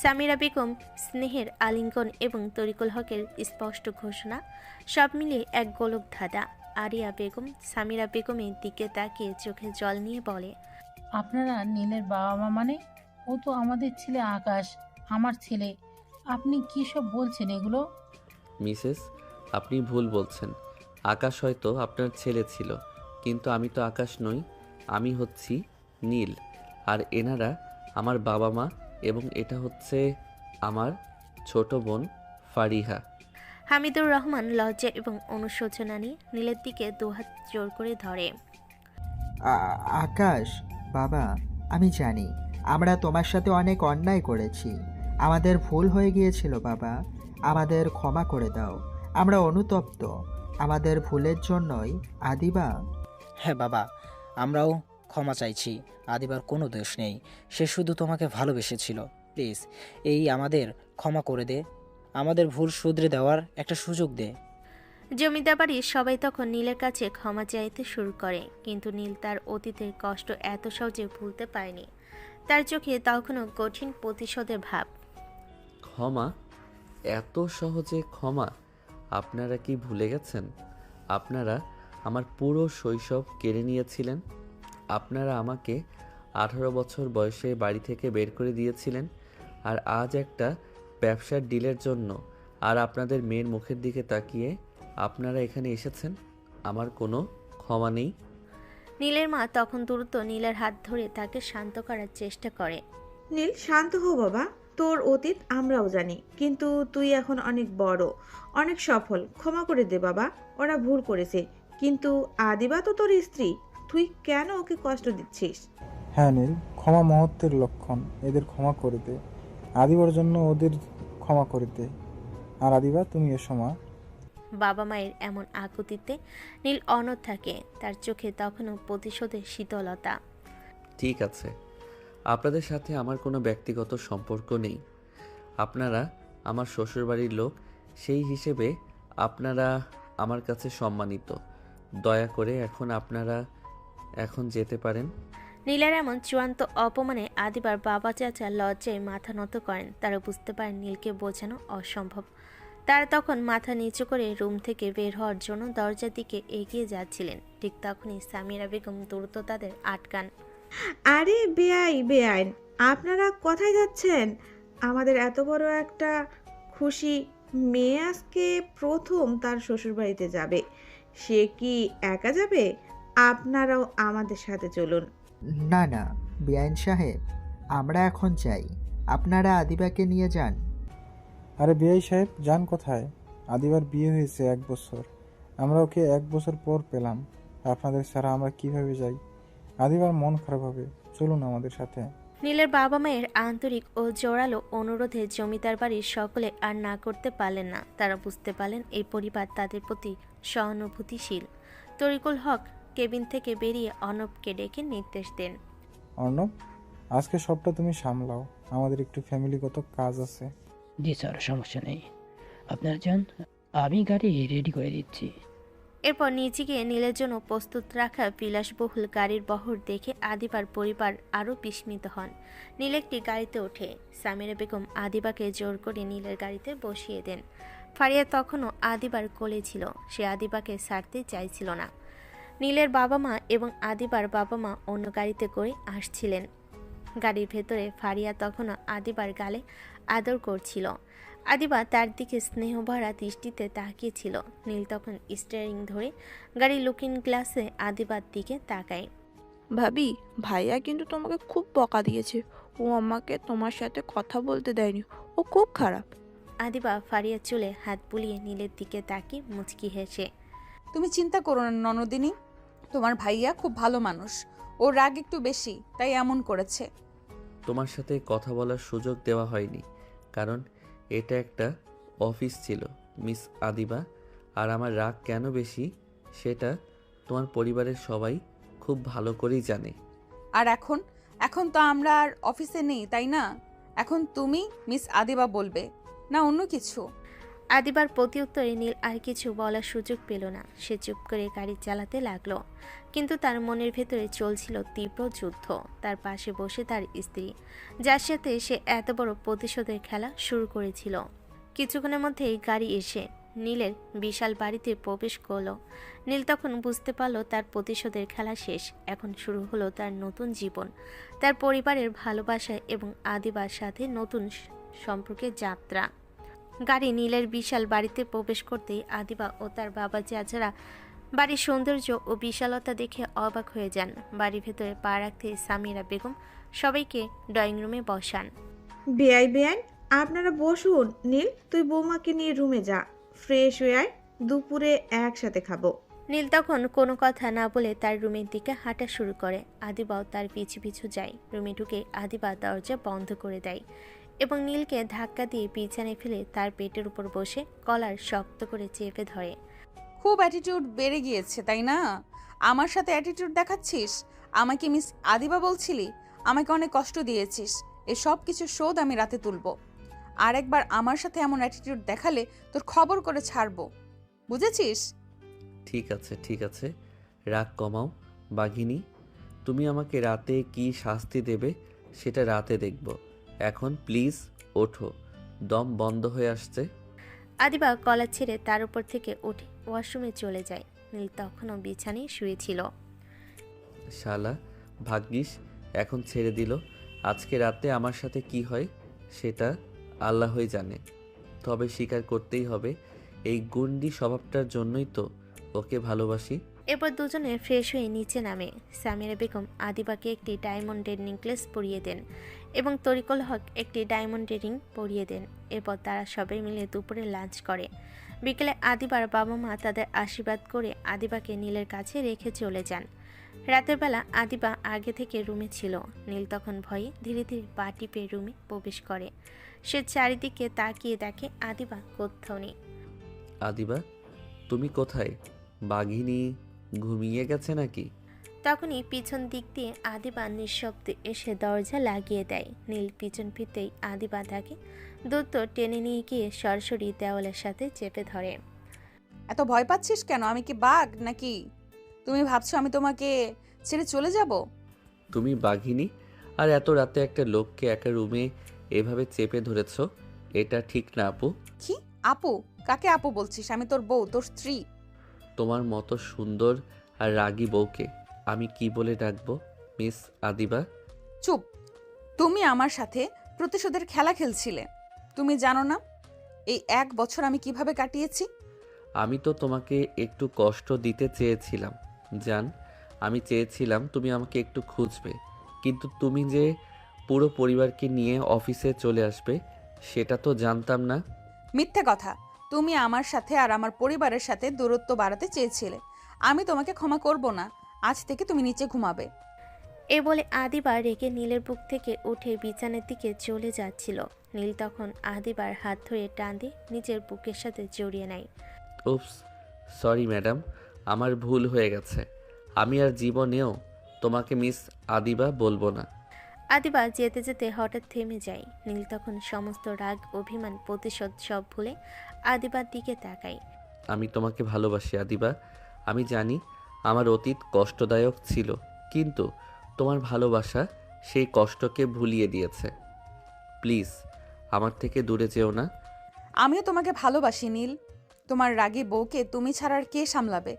সামিরা বেগম স্নেহের আলিঙ্গন এবং তরিকুল হকের স্পষ্ট ঘোষণা, সব মিলিয়ে এক গোলক ধাঁধা। আরিয়া বেগম সামিরা বেগমের দিকে তাকিয়ে চোখে জল নিয়ে বলে, আপনারা নীলের বাবা মা মানে? ও তো আমাদের ছেলে আকাশ, আমার ছেলে। আপনি কি সব বলছেন এগুলো? মিসেস, আপনি ভুল বলছেন। আকাশ হয়তো আপনার ছেলে ছিল, কিন্তু আমি তো আকাশ নই। আমি হচ্ছি নীল, আর এনারা আমার বাবা মা, এবং এটা হচ্ছে আমার ছোট বোন ফারিহা। হামিদুর রহমান লজ্জা এবং অনুশোচনা নিয়ে নীলের দিকে দুহাত জোর করে ধরে। আকাশ, বাবা, আমি জানি আমরা তোমার সাথে অনেক অন্যায় করেছি। আমাদের ভুল হয়ে গিয়েছিল বাবা, আমাদের ক্ষমা করে দাও। আমরা অনুতপ্ত। আমাদের ভুলের জন্যই আদিবা। হ্যাঁ বাবা, আমরাও ক্ষমা চাইছি। আদিবার কোনো দোষ নেই, সে শুধু তোমাকে ভালোবেসেছিল। প্লিজ আমাদের ক্ষমা করে দে, আমাদের ভুল শুধরে দেওয়ার একটা সুযোগ দে। জমিদার বাড়ির সবাই তখন নীলের কাছে ক্ষমা চাইতে শুরু করে, কিন্তু নীল তার অতীতের কষ্ট এত সহজে ভুলতে পারেনি। তার চোখে তখনও কঠিন প্রতিশোধের ভাব। ক্ষমা? এত সহজে ক্ষমা? আপনারা কি ভুলে গেছেন? আপনারা আমার পুরো শৈশব কেড়ে নিয়েছিলেন। আপনারা আমাকে 18 বছর বয়সে বাড়ি থেকে বের করে দিয়েছিলেন, আর আজ একটা ব্যবসার ডিলের জন্য আর আপনাদের মেয়ের মুখের দিকে তাকিয়ে আপনারা এখানে এসেছেন। আমার কোনো ক্ষমা নেই। নীলের মা তখন দ্রুত নীলের হাত ধরে তাকে শান্ত করার চেষ্টা করে। নীল, শান্ত হও বাবা। তোর অতীত আমরাও জানি, কিন্তু তুই এখন অনেক বড়, অনেক সফল। ক্ষমা করে দে বাবা, ওরা ভুল করেছে। কিন্তু আদিবা তো তোর স্ত্রী, তুই কেন ওকে কষ্ট দিচ্ছিস? হ্যাঁ নীল, ক্ষমা মহত্বের লক্ষণ। এদের ক্ষমা করে দে, আদিবার জন্য ওদের ক্ষমা করে দে। আর আদিবা, তুমি এসো মা। বাবা মায়ের এমন আকুতিতে নীল অনড় থাকে। তার চোখে তখনও প্রতিশোধের শীতলতা। ঠিক আছে, আপনাদের সাথে আমার কোনো ব্যক্তিগত সম্পর্ক নেই। আপনারা আমার শ্বশুরবাড়ির লোক, সেই হিসেবে আপনারা আমার কাছে সম্মানিত। দয়া করে আপনারা এখন যেতে পারেন। নীলের এমন চূড়ান্ত অপমানে আদিবার বাবা চাচা লজ্জায় মাথা নত করেন। তারা বুঝতে পারেন নীলকে বোঝানো অসম্ভব। তারা তখন মাথা নিচু করে রুম থেকে বের হওয়ার জন্য দরজার দিকে এগিয়ে যাচ্ছিলেন। ঠিক তখনই সামিরা বেগম দ্রুত তাদের আটকান। আরে বেআইন, আপনারা কোথায় যাচ্ছেন? আমাদের এত বড় একটা খুশি মেয়ে আজকে প্রথম তার শ্বশুরবাড়িতে যাবে। সে কি একা যাবে? আপনারাও আমাদের সাথে চলুন। না না বেআইন সাহেব, আমরা এখন চাই, আপনারা আদিবাকে নিয়ে যান। আরে বিআই সাহেব, যান কোথায়? আদিবার বিয়ে হয়েছে 1 বছর, আমরা ওকে 1 বছর পর পেলাম। আপনাদের ছাড়া আমরা কিভাবে যাই? আদিবার মন খারাপ হবে, চলুন আমাদের সাথে। নীলের বাবা মায়ের আন্তরিক ও জোরালো অনুরোধে জমিদার বাড়ির সকলে আর না করতে পারলেন না। তারা বুঝতে পারলেন এই পরিবার তাদের প্রতি সহানুভূতিশীল। তরিকুল হক কেবিন থেকে বেরিয়ে অর্ণবকে ডেকে নির্দেশ দেন। অর্ণব, আজকে সবটা তুমি সামলাও, আমাদের একটু ফ্যামিলিগত কাজ আছে। জি স্যার, সমস্যা নেই, আপনারা যান, আমি গাড়ি রেডি করে দিচ্ছি। এরপর নিচে গিয়ে নীলের জন্য প্রস্তুত রাখা বিলাসবহুল গাড়ির বহর দেখে আদিবার পরিবার আরও বিস্মিত হন। নীল একটি গাড়িতে ওঠে। সামিরা বেগম আদিবাকে জোর করে নীলের গাড়িতে বসিয়ে দেন। ফারিয়া তখনও আদিবার কোলে ছিল, সে আদিবাকে ছাড়তে চাইছিল না। নীলের বাবা মা এবং আদিবার বাবা মা অন্য গাড়িতে করে আসছিলেন। গাড়ির ভেতরে ফারিয়া তখনও আদিবার গালে আদর করছিল। আদিবা তার দিকে স্নেহভরা দৃষ্টিতে তাকিয়েছিল। নীল তখন স্টিয়ারিং ধরে গাড়ির লুকিং গ্লাসে আদিবার দিকে তাকায়। ভাবি, ভাইয়া কিন্তু তোমাকে খুব বকা দিয়েছে। ও আমাকে তোমার সাথে কথা বলতে দেয়নি। ও খুব খারাপ। আদিবা ফারিয়ার চুলে হাত বুলিয়ে নীলের দিকে তাকিয়ে মুচকি হেসে, তুমি চিন্তা করো না ননদিনী, তোমার ভাইয়া খুব ভালো মানুষ। ওর রাগ একটু বেশি, তাই এমন করেছে। তোমার সাথে কথা বলার সুযোগ দেওয়া হয়নি, কারণ এটা একটা অফিস ছিল মিস আদিবা। আর আমার রাগ কেন বেশি সেটা তোমার পরিবারের সবাই খুব ভালো করেই জানে। আর এখন তো আমরা আর অফিসে নেই, তাই না? এখন তুমি মিস আদিবা বলবে, না অন্য কিছু? আদিবার প্রতি উত্তরে নীল আর কিছু বলার সুযোগ পেল না। সে চুপ করে গাড়ি চালাতে লাগলো, কিন্তু তার মনের ভেতরে চলছিল তীব্র যুদ্ধ। তার পাশে বসে তার স্ত্রী, যার সাথে সে এত বড় প্রতিশোধের খেলা শুরু করেছিল। কিছুক্ষণের মধ্যেই গাড়ি এসে নীলের বিশাল বাড়িতে প্রবেশ করলো। নীল তখন বুঝতে পারলো তার প্রতিশোধের খেলা শেষ। এখন শুরু হলো তার নতুন জীবন, তার পরিবারের ভালোবাসা এবং আদিবার সাথে নতুন সম্পর্কের যাত্রা। গাড়ি নীলের বিশাল বাড়িতে প্রবেশ করতেই আদিবা ও তার বাবা চাচারা বাড়ির সৌন্দর্য ও বিশালতা দেখে অবাক হয়ে যান। বাড়ির ভেতরে পা রাখতে সামিরা বেগম সবাইকে ড্রয়িং রুমে বসান। বেআই আপনারা বসুন। নীল, তুই বৌমাকে নিয়ে রুমে যা, ফ্রেশ হয়ে আয়, দুপুরে একসাথে খাবো। নীল তখন কোনো কথা না বলে তার রুমের দিকে হাঁটা শুরু করে। আদিবাও তার পিছু পিছু যায়। রুমে ঢুকে আদিবা দরজা বন্ধ করে দেয় এবং নীলকে ধাক্কা দিয়ে বিছানায় ফেলে তার পেটের উপর বসে কলার শক্ত করে চেপে ধরে। খুব অ্যাটিটিউড বেড়ে গিয়েছে, তাই না? আমার সাথে অ্যাটিটিউড দেখাচ্ছিস? আমাকে মিস আদিবা বলছিলি? আমাকে অনেক কষ্ট দিয়েছিস। এসব কিছু শোধ আমি রাতে তুলবো। আর একবার আমার সাথে এমন অ্যাটিটিউড দেখালে তোর খবর করে ছাড়বো, বুঝেছিস? ঠিক আছে, রাগ কমাও বাঘিনী। তুমি আমাকে রাতে কি শাস্তি দেবে সেটা রাতে দেখব। এখন প্লিজ ওঠো, দম বন্ধ হয়ে আসছে। আদিবা কলা ছেড়ে তার উপর থেকে উঠে ওয়াশরুমে চলে যায়। নীল তখনও বিছানায় শুয়েছিল। শালা, ভাগ্যিস এখন ছেড়ে দিল। আজকে রাতে আমার সাথে কি হয় সেটা আল্লাহই জানে। তবে স্বীকার করতেই হবে, এই গুন্ডি স্বভাবটার জন্যই তো ওকে ভালোবাসি। এরপর দুজনে ফ্রেশ হয়ে নিচে নামে। সামিরা বেগম আদিবাকে একটি ডায়মন্ডের নেকলেস পরিয়ে দেন এবং তরিকুল হক একটি ডায়মন্ডের রিং পরিয়ে দেন। এরপর তারা সবাই মিলে দুপুরে লাঞ্চ করে। বিকেলে আদিবার বাবা মা তাদের আশীর্বাদ করে আদিবাকে নীলের কাছে রেখে চলে যান। রাতের বেলা আদিবা আগে থেকে রুমে ছিল। নীল তখন ভয়ে ধীরে ধীরে পা টিপে রুমে প্রবেশ করে। সে চারিদিকে তাকিয়ে দেখে আদিবা কোথাও নেই। আদিবা, তুমি কোথায়? বাঘিনী ঘুমিয়ে গেছে নাকি? তখনই পিছন দিক দিয়ে আদিবা নিঃশব্দে এসে দরজা লাগিয়ে দেয়। নীল পিছন ফিরতেই আদিবা তাকে দ্রুত টেনে নিয়ে গিয়ে সরাসরি দেওয়ালের সাথে চেপে ধরে। এত ভয় পাচ্ছিস কেন? আমি কি বাঘ নাকি? তুমি ভাবছো আমি তোমাকে ছেড়ে চলে যাব? তুমি বাঘিনী, আর এত রাতে একটা লোককে একা রুমে এভাবে চেপে ধরেছ, এটা ঠিক না আপু। কি আপু? কাকে আপু বলছিস? আমি তোর বউ, তোর স্ত্রী। তোমার মতো সুন্দর আর রাগী বউকে আমি কি বলে ডাকবো? মিস আদিবা। চুপ! তুমি আমার সাথে প্রতিশোধের খেলা খেলছিলে। তুমি জানো না এই 1 বছর আমি কিভাবে কাটিয়েছি? আমি তো তোমাকে একটু কষ্ট দিতে চেয়েছিলাম জান। আমি চেয়েছিলাম তুমি আমাকে একটু খুঁজবে, কিন্তু তুমি যে পুরো পরিবারকে নিয়ে অফিসে চলে আসবে সেটা তো জানতাম না। মিথ্যে কথা! তুমি আমার সাথে আর আমার পরিবারের সাথে দূরত্ব বাড়াতে চেয়েছিলে। আমি তোমাকে ক্ষমা করব না। আজ থেকে তুমি নিচে ঘুমাবে। এ বলে আদিবা রেগে নীলের বুক থেকে উঠে বিছানার দিকে চলে যাচ্ছিল। নীল তখন আদিবার হাত ধরে টান দিয়ে নিজের বুকের সাথে জড়িয়ে নেয়। উপস, সরি ম্যাডাম, আমার ভুল হয়ে গেছে। আমি আর জীবনেও তোমাকে মিস আদিবা বলবো না। আদিবা যেতে যেতে হঠাৎ থেমে যায়। নীল তখন সমস্ত রাগ, অভিমান, প্রতিশোধ সব ভুলে আদিবার দিকে তাকায়। আমি তোমাকে ভালোবাসি আদিবা। আমি জানি আমার অতীত কষ্টদায়ক ছিল, কিন্তু তোমার ভালোবাসা সেই কষ্টকে ভুলিয়ে দিয়েছে। প্লিজ আমার থেকে দূরে যেও না। আমিও তোমাকে ভালোবাসি নীল। তোমার রাগী বউকে তুমি ছাড়া আর কে সামলাবে?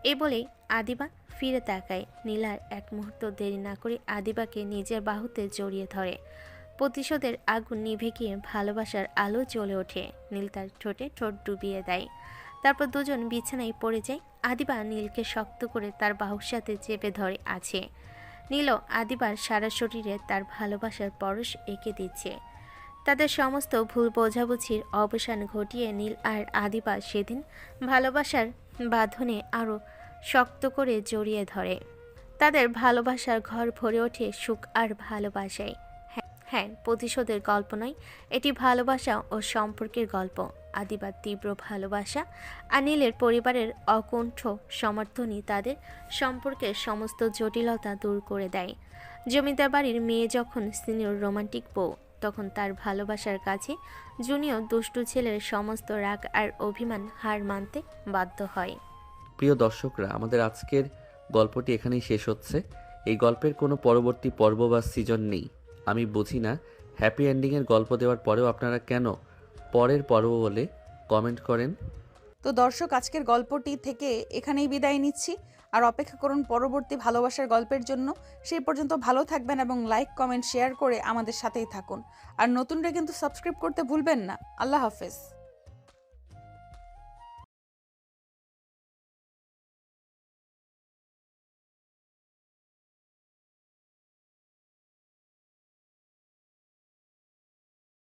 এ বলেই আদিবা ফিরে তাকায়। নীল আর এক মুহূর্ত দেরি না করে আদিবাকে নিজের বাহুতে জড়িয়ে ধরে। প্রতিশোধের আগুন নিভে গিয়ে ভালোবাসার আলো জ্বলে ওঠে। নীল তার ঠোঁটে ঠোঁট ডুবিয়ে দেয়। তারপর দুজন বিছানায় পড়ে যায়। আদিবা নীলকে শক্ত করে তার বাহুর সাথে চেপে ধরে আছে। নীলও আদিবার সারা শরীরে তার ভালোবাসার পরশ এঁকে দিচ্ছে। তাদের সমস্ত ভুল বোঝাবুঝির অবসান ঘটিয়ে নীল আর আদিবা সেদিন ভালোবাসার বাঁধনে আরও শক্ত করে জড়িয়ে ধরে। তাদের ভালোবাসার ঘর ভরে ওঠে সুখ আর ভালোবাসায়। হ্যাঁ, প্রতিশোধের গল্প নয়, এটি ভালোবাসা ও সম্পর্কের গল্প। আদিবার তীব্র ভালোবাসা আর নীলের পরিবারের অকুণ্ঠ সমর্থনই তাদের সম্পর্কের সমস্ত জটিলতা দূর করে দেয়। জমিদার বাড়ির মেয়ে যখন সিনিয়র রোমান্টিক বউ, তখন তার ভালোবাসার কাছে জুনিয়র দুষ্টু ছেলের সমস্ত রাগ আর অভিমান হার মানতে বাধ্য হয়। প্রিয় দর্শকরা, আমাদের আজকের গল্পটি এখানেই শেষ হচ্ছে। এই গল্পের কোনো পরবর্তী পর্ব বা সিজন নেই। আমি বুঝি না হ্যাপি এন্ডিংয়ের গল্প দেওয়ার পরেও আপনারা কেন পরের পর্ব বলে কমেন্ট করেন। তো দর্শক, আজকের গল্পটি থেকে এখানেই বিদায় নিচ্ছি। আর অপেক্ষা করুন পরবর্তী ভালোবাসার গল্পের জন্য। সেই পর্যন্ত ভালো থাকবেন এবং লাইক, কমেন্ট, শেয়ার করে আমাদের সাথেই থাকুন। আর নতুনরা কিন্তু সাবস্ক্রাইব করতে ভুলবেন না। আল্লাহ হাফেজ।